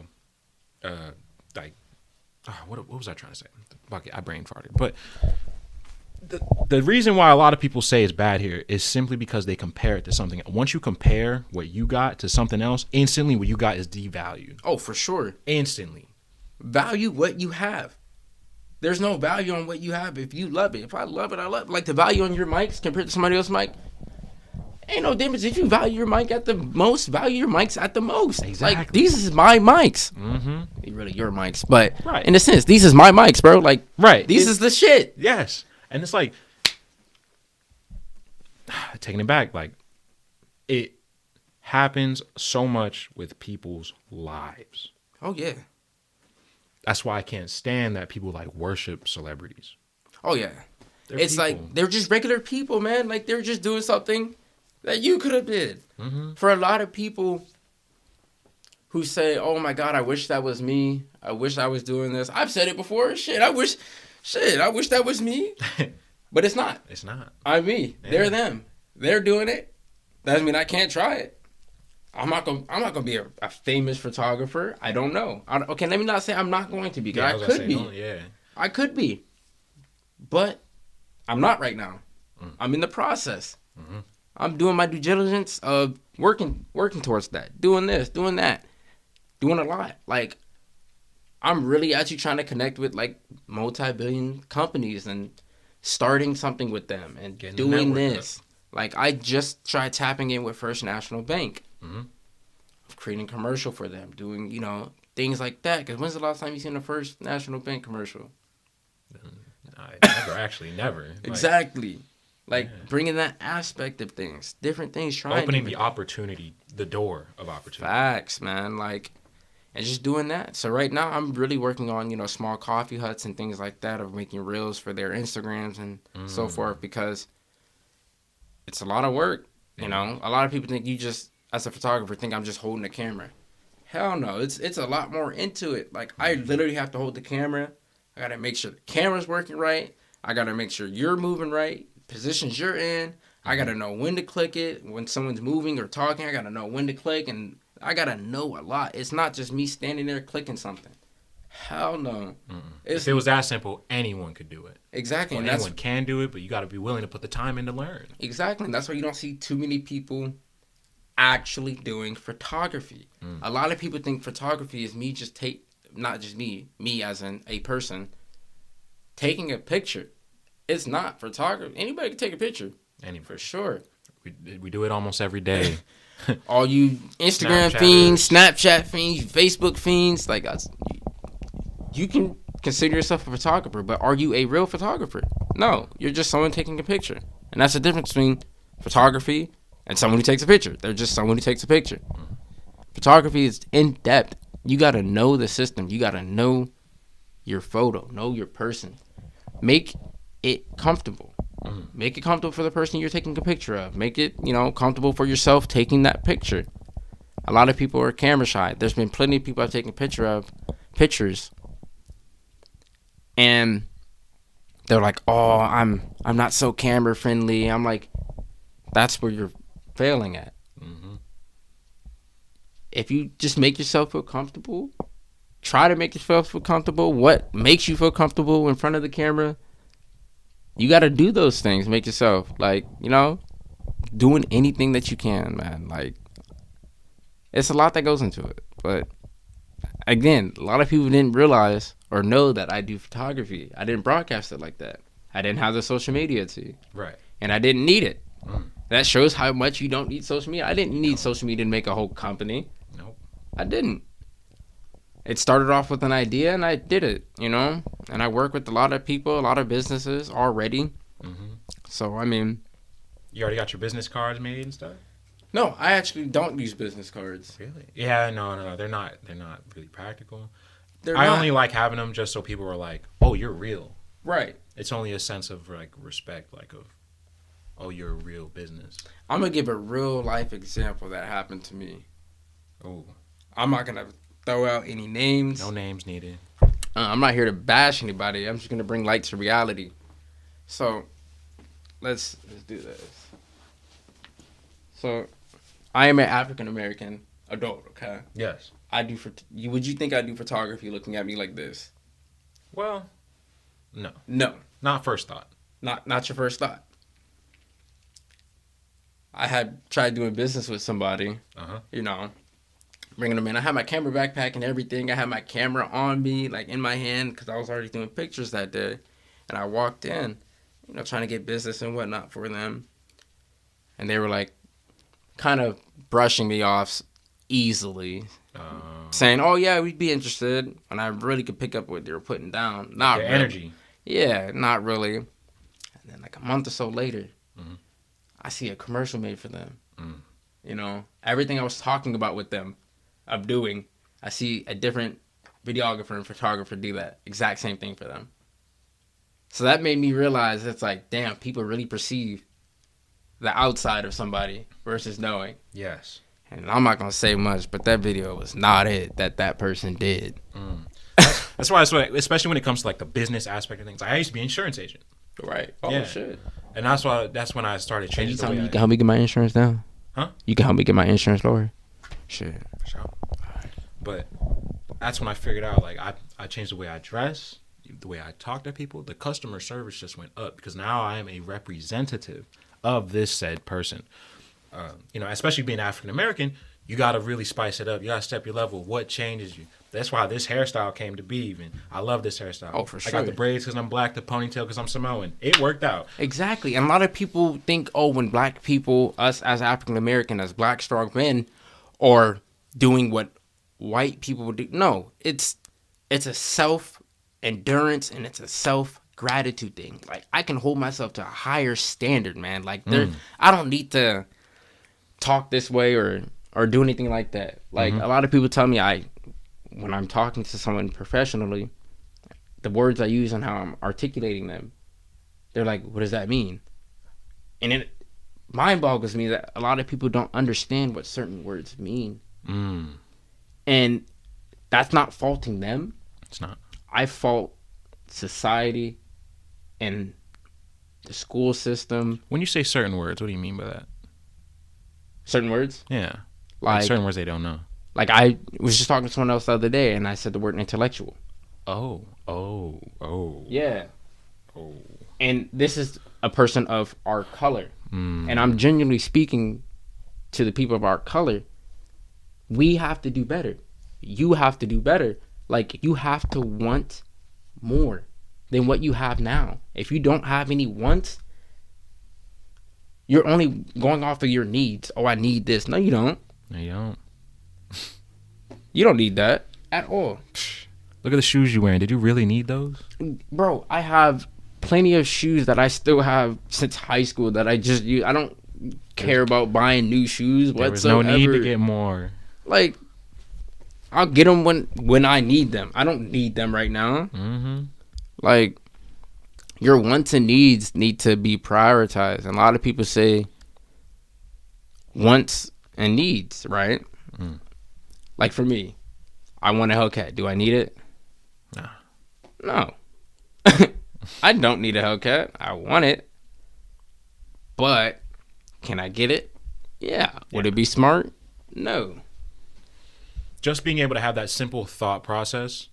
like, what was I trying to say? Fuck it, I brain farted. But the reason why a lot of people say it's bad here is simply because they compare it to something. Once you compare what you got to something else, instantly what you got is devalued. Oh, for sure. Instantly. Value what you have. There's no value on what you have if you love it. If I love it, I love it. Like, the value on your mics compared to somebody else's mic, ain't no difference. If you value your mic at the most, value your mics at the most. Exactly. Like, these is my mics. Mm-hmm. Really your mics. But right. In a sense, these is my mics, bro. Like, right. These is the shit. Yes. And it's like, taking it back, like, it happens so much with people's lives. Oh, yeah. That's why I can't stand that people, like, worship celebrities. Oh, yeah. It's people. like, they're just regular people, man. Like, they're just doing something that you could have did. Mm-hmm. For a lot of people who say, oh, my God, I wish that was me. I wish I was doing this. I've said it before. I wish that was me. But it's not. It's not. I'm me. Yeah. They're them. They're doing it. Doesn't mean I can't try it. I'm not gonna be a famous photographer. I don't know. Okay, let me not say I'm not going to be. Yeah, I could be. Yeah. I could be. But I'm not right now. I'm in the process. Mm-hmm. I'm doing my due diligence of working towards that. Doing this, doing that. Doing a lot. Like, I'm really actually trying to connect with, like, multi-billion companies and starting something with them and doing this. Up. Like, I just tried tapping in with First National Bank. Mm-hmm. Creating a commercial for them. Doing, things like that. Because when's the last time you seen a First National Bank commercial? Never. Exactly. Bringing that aspect of things. Different things. Trying opening the opportunity, the door of opportunity. Facts, man. And just doing that. So right now, I'm really working on, small coffee huts and things like that, of making reels for their Instagrams and so forth, because it's a lot of work. A lot of people think you just, as a photographer, think I'm just holding a camera. Hell no. It's a lot more into it. Like, I literally have to hold the camera. I got to make sure the camera's working right. I got to make sure you're moving right, positions you're in. I got to know when to click it. When someone's moving or talking, I got to know when to click, and I got to know a lot. It's not just me standing there clicking something. Hell no. If it was that simple, anyone could do it. Exactly. Well, anyone can do it, but you got to be willing to put the time in to learn. Exactly. And that's why you don't see too many people actually doing photography. A lot of people think photography is me not just me as a person, taking a picture. It's not photography. Anybody can take a picture. For sure. We do it almost every day. All you Instagram fiends, Snapchat fiends, Facebook fiends, like us, you can consider yourself a photographer, but are you a real photographer? No, you're just someone taking a picture. And that's the difference between photography and someone who takes a picture. They're just someone who takes a picture. Photography is in depth. You got to know the system. You got to know your photo, know your person. Make it comfortable. Make it comfortable for the person you're taking a picture of. Make it, comfortable for yourself taking that picture. A lot of people are camera shy. There's been plenty of people I've taken pictures, and they're like, "Oh, I'm not so camera friendly." I'm like, that's where you're failing at. If you just make yourself feel comfortable, try to make yourself feel comfortable. What makes you feel comfortable in front of the camera? You got to do those things. Make yourself, doing anything that you can, man. Like, It's a lot that goes into it. But again, a lot of people didn't realize or know that I do photography. I didn't broadcast it like that. I didn't have the social media too. Right. And I didn't need it. That shows how much you don't need social media. I didn't need social media to make a whole company. Nope. I didn't. It started off with an idea and I did it, you know? And I work with a lot of people, a lot of businesses already. Mm-hmm. So, I mean... You already got your business cards made and stuff? No, I actually don't use business cards. Really? Yeah, no. They're not really practical. They're I not. only like having them just so people are like, oh, you're real. Right. It's only a sense of like respect, like of, oh, you're a real business. I'm going to give a real life example that happened to me. Oh. I'm not going to throw out any names. No names needed. I'm not here to bash anybody. I'm just going to bring light to reality. So, let's do this. So, I am an African-American adult, okay? Yes. Would you think I do photography looking at me like this? Well, no. No. Not first thought. Not your first thought. I had tried doing business with somebody, you know, bringing them in. I had my camera backpack and everything. I had my camera on me, like in my hand, because I was already doing pictures that day. And I walked in, you know, trying to get business and whatnot for them. And they were like, kind of brushing me off easily, saying, "Oh yeah, we'd be interested." And I really could pick up what they were putting down. Not the really. energy. Yeah, not really. And then like a month or so later, I see a commercial made for them. You know, everything I was talking about with them, of doing, I see a different videographer and photographer do that exact same thing for them. So that made me realize it's like, damn, people really perceive the outside of somebody versus knowing. Yes. And I'm not gonna say much, but that video was not it that person did. That's why, especially when it comes to like the business aspect of things. Like, I used to be an insurance agent. Right. Oh Yeah. shit! And that's when I started Can changing you the tell way me I... you can help me get my insurance down? Huh? You can help me get my insurance lower. Shit. Sure. But that's when I figured out, like, I changed the way I dress, the way I talk to people. The customer service just went up because now I am a representative of this said person. You know, especially being African American, you got to really spice it up. You got to step your level. What changes you? That's why this hairstyle came to be even. I love this hairstyle. Oh, for I got the sure. braids because I'm black, the ponytail because I'm Samoan. It worked out. Exactly. And a lot of people think, oh, when black people, us as African American, as black strong men, are doing what white people would do. No, it's a self endurance and it's a self gratitude thing. Like, I can hold myself to a higher standard, man. Like, I don't need to talk this way or do anything like that. Like, a lot of people tell me when I'm talking to someone professionally, the words I use and how I'm articulating them, they're like, what does that mean? And it mind boggles me that a lot of people don't understand what certain words mean. And that's not faulting them. It's not. I fault society and the school system. When you say certain words, what do you mean by that? Certain words? Yeah. Like certain words they don't know. Like, I was just talking to someone else the other day, and I said the word intellectual. Oh. Yeah. Oh. And this is a person of our color. And I'm genuinely speaking to the people of our color. We have to do better. You have to do better. Like, you have to want more than what you have now. If you don't have any wants, you're only going off of your needs. Oh, I need this. No, you don't. No, you don't. You don't need that at all. Look at the shoes you're wearing. Did you really need those? Bro, I have plenty of shoes that I still have since high school that I just use. I don't care about buying new shoes There was whatsoever. no need to get more. Like, I'll get them when I need them. I don't need them right now. Like, your wants and needs need to be prioritized. And a lot of people say wants and needs, right? Like, for me, I want a Hellcat. Do I need it? Nah. No. I don't need a Hellcat. I want it. But can I get it? Yeah. Would it be smart? No. Just being able to have that simple thought process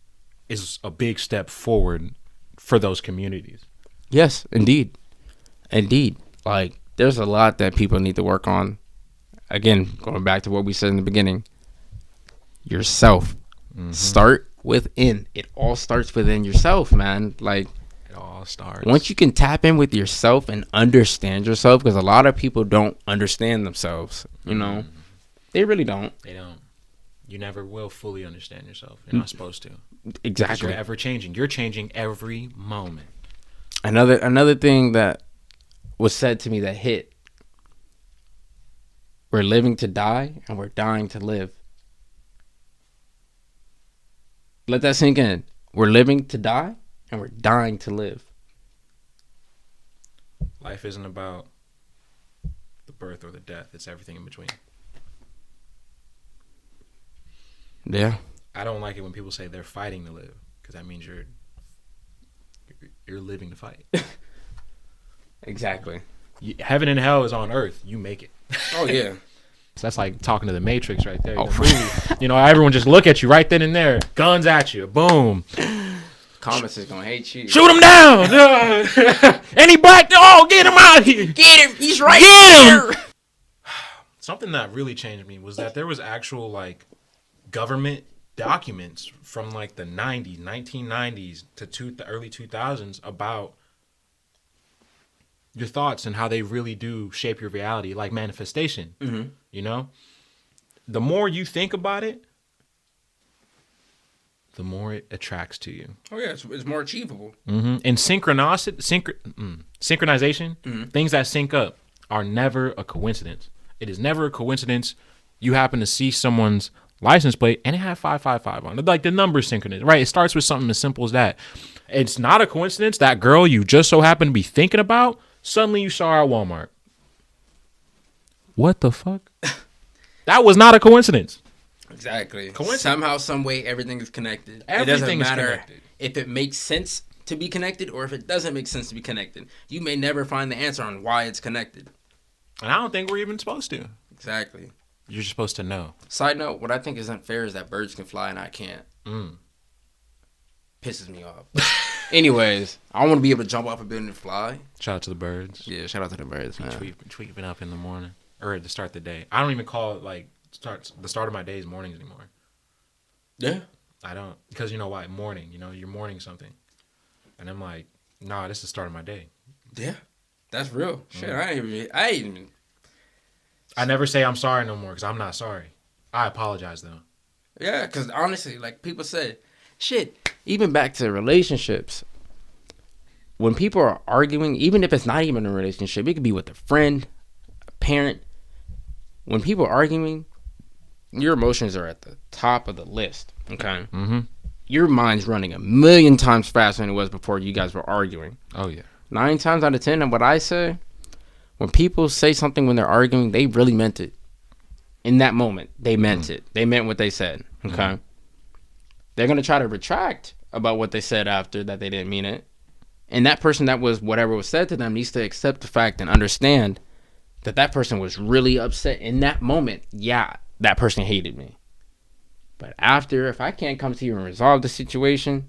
is a big step forward for those communities. Yes, indeed. Indeed. Like, there's a lot that people need to work on. Again, going back to what we said in the beginning, yourself. Start within. It all starts within yourself, man. Like, It all starts. once you can tap in with yourself and understand yourself, because a lot of people don't understand themselves, you know, they really don't. They don't. You never will fully understand yourself. You're not supposed to. Because Exactly. you're ever changing. You're changing every moment. Another thing that was said to me that hit: we're living to die and we're dying to live. Let that sink in. We're living to die and we're dying to live. Life isn't about the birth or the death. It's everything in between. Yeah. I don't like it when people say they're fighting to live, because that means you're living to fight. Exactly. Heaven and hell is on earth. You make it. Oh yeah. So that's like talking to the Matrix right there. Oh, The movie. You know, everyone just look at you right then and there. Guns at you. Boom. Comments is gonna hate you. Shoot him down. Any black? Oh, get him out of here. Get him. He's right Get him. Something that really changed me was that there was actual like government documents from like the 90s, 1990s to the early 2000s about your thoughts and how they really do shape your reality, like manifestation. Mm-hmm. You know, the more you think about it, the more it attracts to you. Oh yeah, it's more achievable. And synchronization, things that sync up are never a coincidence. It is never a coincidence. You happen to see someone's license plate and it had 555 on it. Like the number synchronous, right? It starts with something as simple as that. It's not a coincidence that girl you just so happen to be thinking about, suddenly you saw her at Walmart. What the fuck? That was not a coincidence. Exactly. Coincidence. Somehow, some way, everything is connected. Everything it doesn't is matter connected. if it makes sense to be connected or if it doesn't make sense to be connected. You may never find the answer on why it's connected. And I don't think we're even supposed to. Exactly. You're just supposed to know. Side note, what I think is unfair is that birds can fly and I can't. Pisses me off. Anyways, I want to be able to jump off a building and fly. Shout out to the birds. Yeah, shout out to the birds, man. Tweeting up in the morning or to start the day. I don't even call it like the start of my days mornings anymore. Yeah. I don't, because you know why? Morning. You know, you're morning something, and I'm like, nah, this is the start of my day. Yeah. That's real. Shit, I ain't even. I never say I'm sorry no more because I'm not sorry. I apologize though. Yeah, because honestly, like people say, Shit. Even back to relationships. When people are arguing, even if it's not even a relationship, it could be with a friend, a parent. When people are arguing, your emotions are at the top of the list. Okay. Mm-hmm. Your mind's running a million times faster than it was before you guys were arguing. Oh yeah. 9 times out of 10, and what I say, when people say something when they're arguing, they really meant it. In that moment, they meant it. They meant what they said. Okay. They're gonna try to retract about what they said after that they didn't mean it. And that person that was whatever was said to them needs to accept the fact and understand that that person was really upset in that moment. Yeah, that person hated me. But after, if I can't come to you and resolve the situation,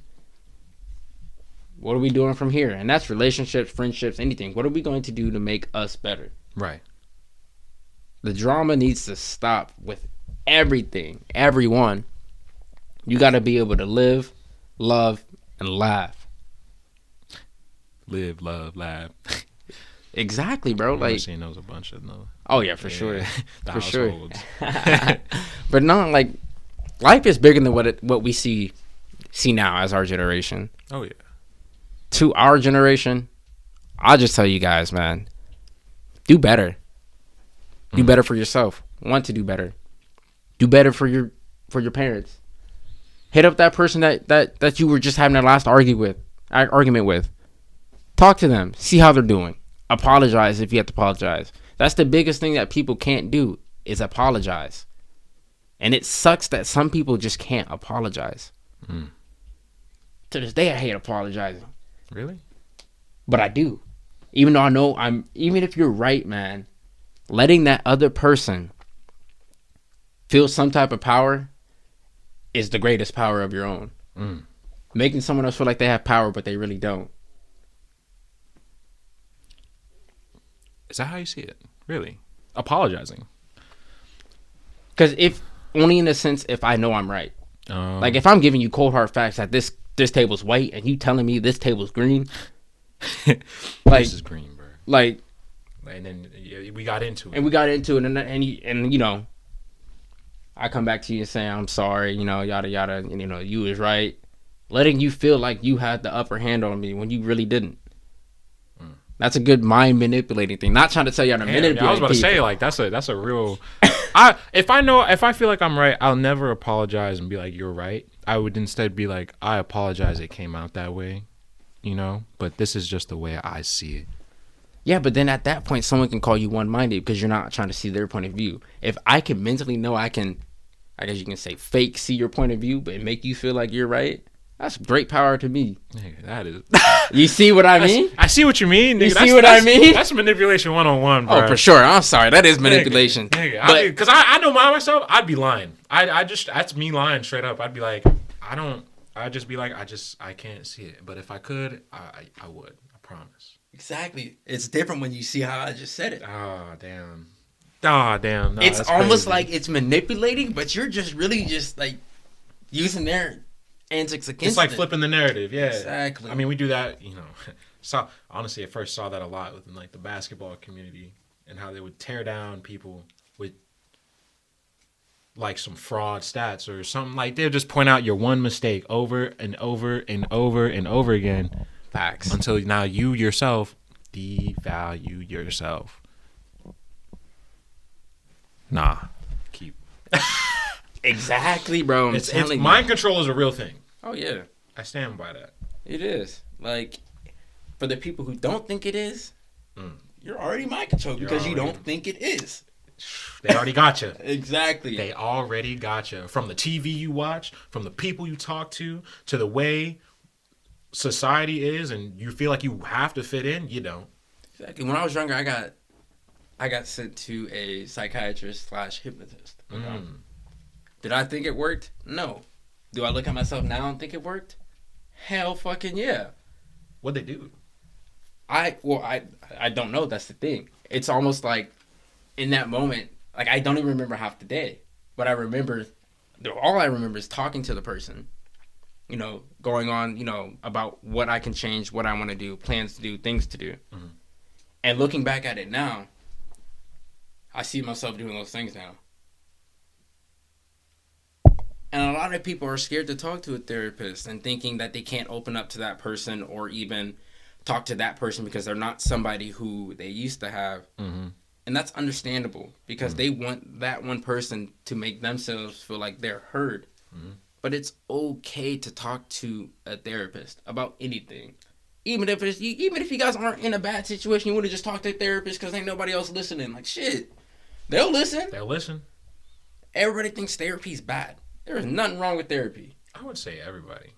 what are we doing from here? And that's relationships, friendships, anything. What are we going to do to make us better? Right. The drama needs to stop with everything, everyone. You got to be able to live, love, and laugh. Live, love, laugh. Exactly, bro. I've Like, seen those a bunch of those. oh yeah, for sure, The for sure. households. But no, like, life is bigger than what we see now as our generation. Oh yeah. To our generation, I'll just tell you guys, man, do better. Do better for yourself. Want to do better. Do better for your parents. Hit up that person that you were just having that last argument with. Talk to them. See how they're doing. Apologize if you have to apologize. That's the biggest thing that people can't do is apologize. And it sucks that some people just can't apologize. To this day, I hate apologizing. Really? But I do. Even though I know even if you're right, man, letting that other person feel some type of power is the greatest power of your own. Making someone else feel like they have power, but they really don't. Is that how you see it? Really? Apologizing. Because if only in a sense if I know I'm right. Like if I'm giving you cold hard facts that this table's white and you telling me this table's green, like this is green, bro. Like, and then we got into it, and you know, I come back to you and say I'm sorry, you know, yada yada, and you know you was right, letting you feel like you had the upper hand on me when you really didn't. That's a good mind manipulating thing. Not trying to tell you how to manipulate. Yeah, I was about to say, like, that's a real. If I feel like I'm right, I'll never apologize and be like you're right. I would instead be like, I apologize. It came out that way, you know. But this is just the way I see it. Yeah, but then at that point, someone can call you one-minded because you're not trying to see their point of view. If I can mentally know, I guess you can say fake see your point of view, but make you feel like you're right. That's great power to me. Nigga, that is. You see what I mean? I see what you mean. Nigga. You see what I mean? That's manipulation 101, bro. Oh, for sure. I'm sorry. That is manipulation. Because I know myself, I'd be lying. That's me lying straight up. I'd be like, I'd just be like, I can't see it. But if I could, I would. I promise. Exactly. It's different when you see how I just said it. Oh, damn. Oh, damn. No, it's almost crazy. Like it's manipulating, but you're just really just like using their antics against it's like flipping the narrative. Yeah, exactly. I mean, we do that, you know. Honestly, I first saw that a lot within like the basketball community and how they would tear down people with like some fraud stats or something. Like they'll just point out your one mistake over and over and over and over again. Facts. Until now you yourself devalue yourself. Nah. Keep. Exactly, bro. It's mind control is a real thing. Oh, yeah. I stand by that. It is. Like, for the people who don't think it is, you're already mind control because you don't think it is. They already got you. Exactly. They already got you. From the TV you watch, from the people you talk to the way society is, and you feel like you have to fit in, you don't. Exactly. When I was younger, I got sent to a psychiatrist / hypnotist. Did I think it worked? No. Do I look at myself now and think it worked? Hell fucking yeah. What'd they do? I don't know. That's the thing. It's almost like in that moment, like I don't even remember half the day. But all I remember is talking to the person, you know, going on, you know, about what I can change, what I want to do, plans to do, things to do. Mm-hmm. And looking back at it now, I see myself doing those things now. And a lot of people are scared to talk to a therapist and thinking that they can't open up to that person or even talk to that person because they're not somebody who they used to have. Mm-hmm. And that's understandable because they want that one person to make themselves feel like they're heard. Mm-hmm. But it's okay to talk to a therapist about anything. Even if you guys aren't in a bad situation, you want to just talk to a therapist because ain't nobody else listening. Like, shit. They'll listen. Everybody thinks therapy's bad. There is nothing wrong with therapy. I would say everybody.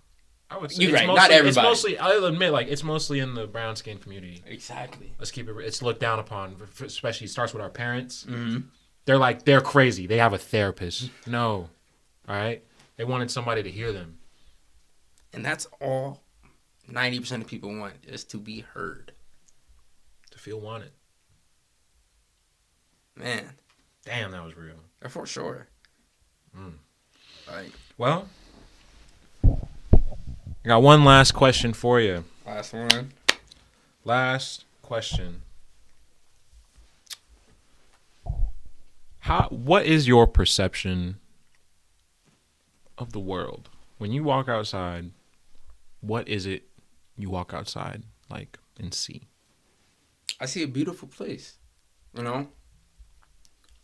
I would say you're right. Not everybody. It's mostly. I'll admit, like it's mostly in the brown skin community. Exactly. Let's keep it. It's looked down upon, especially starts with our parents. Mm-hmm. They're crazy. They have a therapist. No, all right. They wanted somebody to hear them, and that's all 90% of people want is to be heard, to feel wanted. Man, damn, that was real. For sure. Well, I got one last question for you. Last one. Last question. What is your perception of the world? When you walk outside, what is it you walk outside like and see? I see a beautiful place. You know?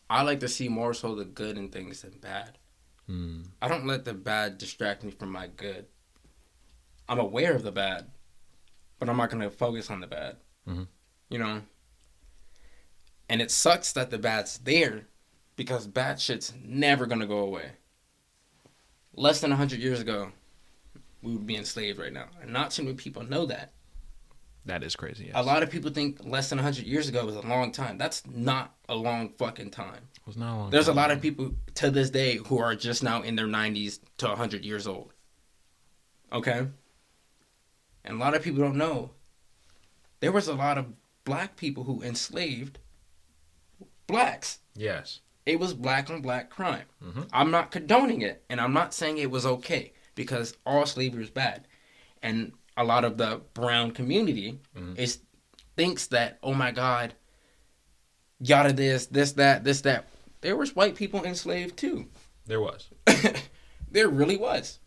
I like to see more so the good in things than bad. I don't let the bad distract me from my good. I'm aware of the bad, but I'm not going to focus on the bad. Mm-hmm. You know? And it sucks that the bad's there because bad shit's never going to go away. Less than 100 years ago, we would be enslaved right now. And not too many people know that. That is crazy, yes. A lot of people think less than 100 years ago was a long time. That's not a long fucking time. It was not a long time. There's a lot of people to this day who are just now in their 90s to 100 years old. Okay? And a lot of people don't know. There was a lot of black people who enslaved blacks. Yes. It was black on black crime. Mm-hmm. I'm not condoning it, and I'm not saying it was okay, because all slavery is bad. And a lot of the brown community thinks that, oh my God, yada this, that. There was white people enslaved too. There was. There really was.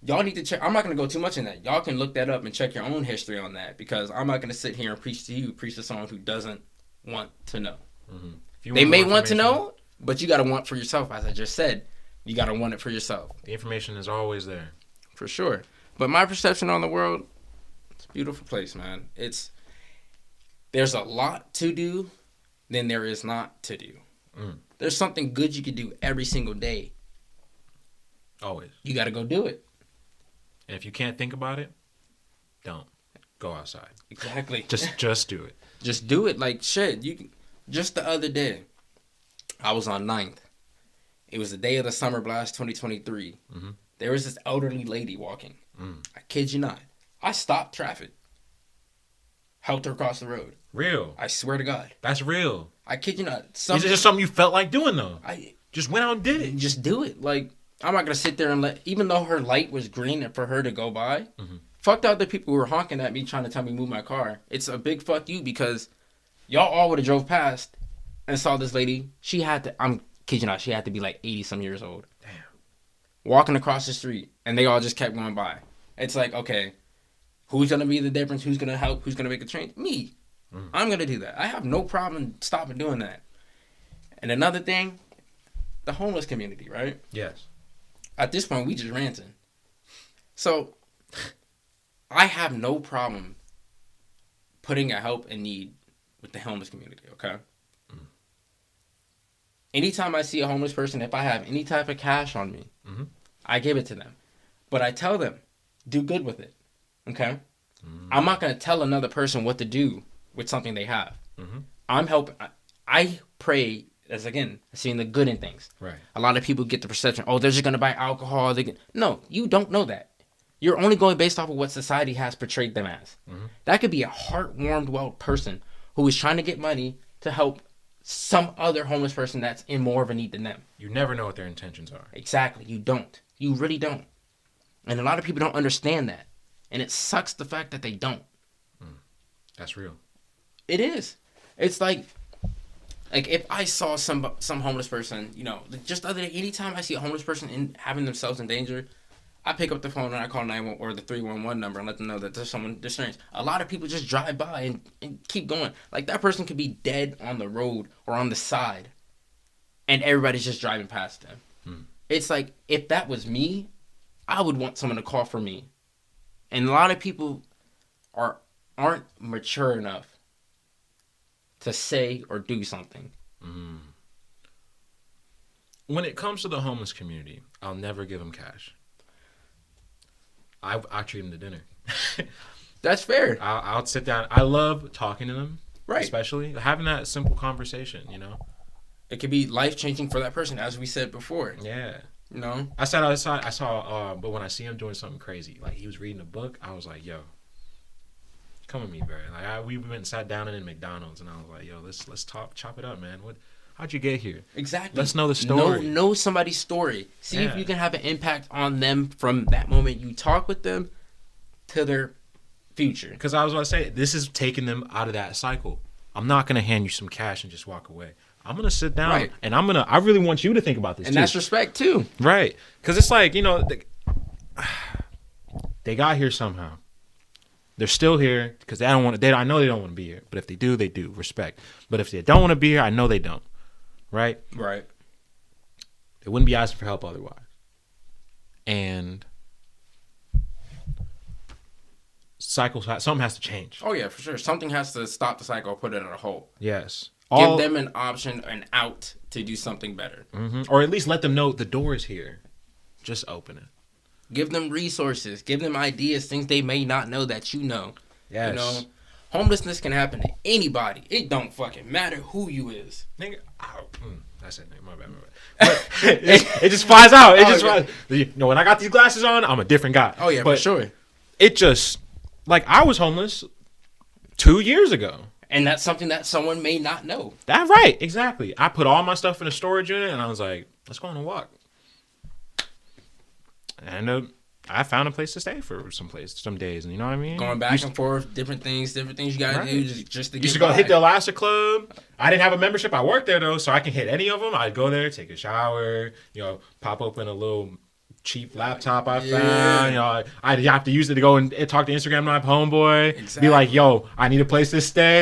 Y'all need to check. I'm not going to go too much in that. Y'all can look that up and check your own history on that, because I'm not going to sit here and preach to someone who doesn't want to know. Mm-hmm. They may want to know, but you got to want for yourself. As I just said, you got to want it for yourself. The information is always there. For sure. But my perception on the world, it's a beautiful place, man. There's a lot to do than there is not to do. There's something good you can do every single day. Always. You got to go do it. And if you can't think about it, don't go outside. Exactly. Just do it. Just do it. Like, shit. Just the other day, I was on 9th. It was the day of the Summer Blast 2023. Mm-hmm. There was this elderly lady walking. I kid you not. I stopped traffic. Helped her across the road. Real. I swear to God. That's real. I kid you not. Is it just something you felt like doing, though? I just went out and did it. Just do it. Like, I'm not going to sit there and even though her light was green and for her to go by, fuck the other people who were honking at me trying to tell me to move my car. It's a big fuck you, because y'all all would have drove past and saw this lady. She had to, I'm kid you not, she had to be like 80 some years old. Damn. Walking across the street, and they all just kept going by. It's like, okay, who's going to be the difference? Who's going to help? Who's going to make a change? Me. I'm going to do that. I have no problem stopping doing that. And another thing, the homeless community, right? Yes. At this point, we just ranting. So, I have no problem putting a help in need with the homeless community, okay? Anytime I see a homeless person, if I have any type of cash on me, I give it to them. But I tell them, do good with it, okay? I'm not going to tell another person what to do with something they have. I'm helping. I pray, as again, seeing the good in things. Right. A lot of people get the perception, oh, they're just going to buy alcohol. No, you don't know that. You're only going based off of what society has portrayed them as. That could be a heart-warmed, well person who is trying to get money to help some other homeless person that's in more of a need than them. You never know what their intentions are. Exactly. You don't. You really don't. And a lot of people don't understand that. And it sucks the fact that they don't. That's real. It is. It's like if I saw some homeless person, just the other day, anytime I see a homeless person having themselves in danger, I pick up the phone and I call 911 or the 311 number and let them know that there's someone strange. A lot of people just drive by and keep going. Like, that person could be dead on the road or on the side, and everybody's just driving past them. It's like, if that was me, I would want someone to call for me. And a lot of people aren't mature enough to say or do something. When it comes to the homeless community, I'll never give them cash. I treat them to dinner. That's fair. I'll sit down. I love talking to them. Right. Especially having that simple conversation, It could be life-changing for that person, as we said before. Yeah. I saw, but when I see him doing something crazy, like he was reading a book, I was like, yo, come with me, bro. Like, we went and sat down in McDonald's, and I was like, yo, let's chop it up, man. How'd you get here? Exactly. Let's know the story. Know somebody's story. See if you can have an impact on them from that moment you talk with them to their future. Because I was going to say, this is taking them out of that cycle. I'm not going to hand you some cash and just walk away. I'm going to sit down, and I really want you to think about this, and too. that's respect, too. Right. Because it's like, they got here somehow. They're still here because I know they don't want to be here. But if they do, they do. Respect. But if they don't want to be here, I know they don't. Right? Right. They wouldn't be asking for help otherwise. And something has to change. Oh, yeah, for sure. Something has to stop the cycle or put it in a hole. Yes. Give them an option, an out to do something better. Or at least let them know the door is here. Just open it. Give them resources. Give them ideas, things they may not know that you know. Yes. Homelessness can happen to anybody. It don't fucking matter who you is. Nigga, that's it, nigga. My bad. But it just flies out. When I got these glasses on, I'm a different guy. Oh, yeah, for sure. It just, like, I was homeless 2 years ago. And that's something that someone may not know. That's right, exactly. I put all my stuff in a storage unit, and I was like, let's go on a walk. And I found a place to stay for some days, and you know what I mean? Going back and forth, different things you gotta do just to get Used to go by. hit the Alaska Club. I didn't have a membership. I worked there, though, so I can hit any of them. I'd go there, take a shower, pop open a little cheap laptop I found. I'd have to use it to go and talk to Instagram my homeboy. Exactly. Be like, yo, I need a place to stay.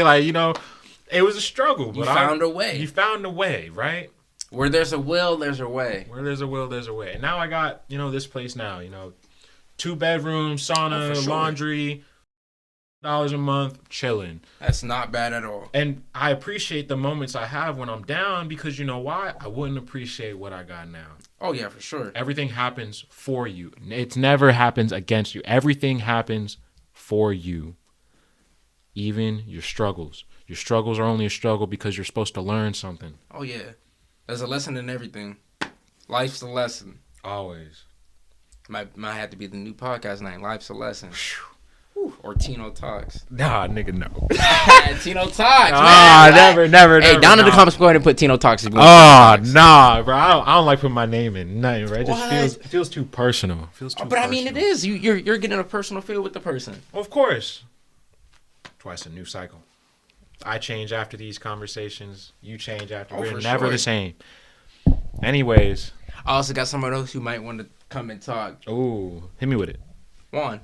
It was a struggle. You found a way. You found a way, right? Where there's a will, there's a way. Where there's a will, there's a way. And now I got, this place now, 2 bedrooms, sauna, for sure. laundry, $1 a month, chilling. That's not bad at all. And I appreciate the moments I have when I'm down because you know why? I wouldn't appreciate what I got now. Oh, yeah, for sure. Everything happens for you. It never happens against you. Everything happens for you. Even your struggles. Your struggles are only a struggle because you're supposed to learn something. Oh, yeah. There's a lesson in everything. Life's a lesson. Always. Might have to be the new podcast name. Life's a lesson. Or Tino Talks. Nah, nigga, no. Tino Talks, Ah, man. never. Hey, down in the comments, go ahead and put Tino Talks. If you want Oh, Tino Talks. nah, bro. I don't like putting my name in nothing, right? It What? just feels too personal. But I mean, it is. You're getting a personal feel with the person. Well, of course. Twice a new cycle. I change after these conversations. You change after. We're for never sure. the same. Anyways. I also got someone else who might want to come and talk. Ooh, hit me with it. Juan.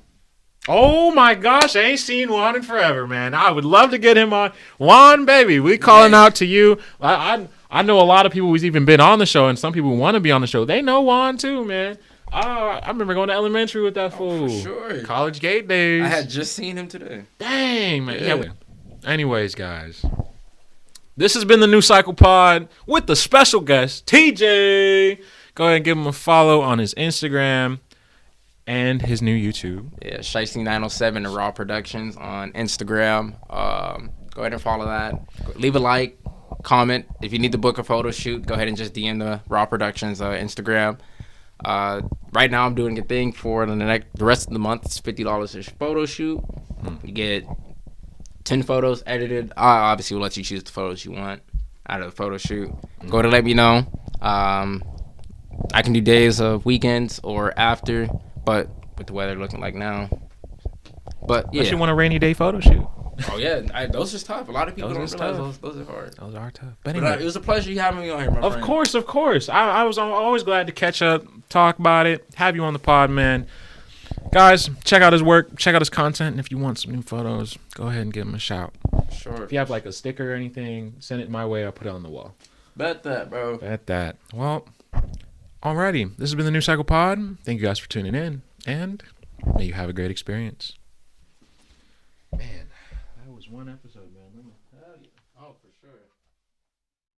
Oh my gosh, I ain't seen Juan in forever, man. I would love to get him on. Juan, baby, we calling out to you. I know a lot of people who's even been on the show, and some people want to be on the show. They know Juan too, man. I remember going to elementary with that fool. For sure. College gate days. I had just seen him today. Dang, man. Yeah. Yeah. Anyways, guys. This has been the New Cycle Pod with the special guest, TJ. Go ahead and give him a follow on his Instagram and his new YouTube. Yeah, Shiesty907 and Raw Productions on Instagram. Go ahead and follow that. Leave a like, comment. If you need to book a photo shoot, go ahead and just DM the Raw Productions Instagram. Right now, I'm doing a thing for the rest of the month. It's $50 a photo shoot. You get 10 photos edited. I obviously will let you choose the photos you want out of the photo shoot. Go ahead and let me know. I can do days of weekends or after, but with the weather looking like now. But yeah. Unless you want a rainy day photo shoot. Oh, yeah. Those are tough. A lot of people Those don't are realize those are hard. Those are tough. But anyway. it was a pleasure you having me on here, my friend. Of course. I was always glad to catch up, talk about it, have you on the pod, man. Guys, check out his work, check out his content, and if you want some new photos, go ahead and give him a shout. Sure. If you have like a sticker or anything, send it my way. I'll put it on the wall. Bet that, bro. Bet that. Well, alrighty. This has been the New Cycle Pod. Thank you guys for tuning in, and may you have a great experience. Man, that was one episode.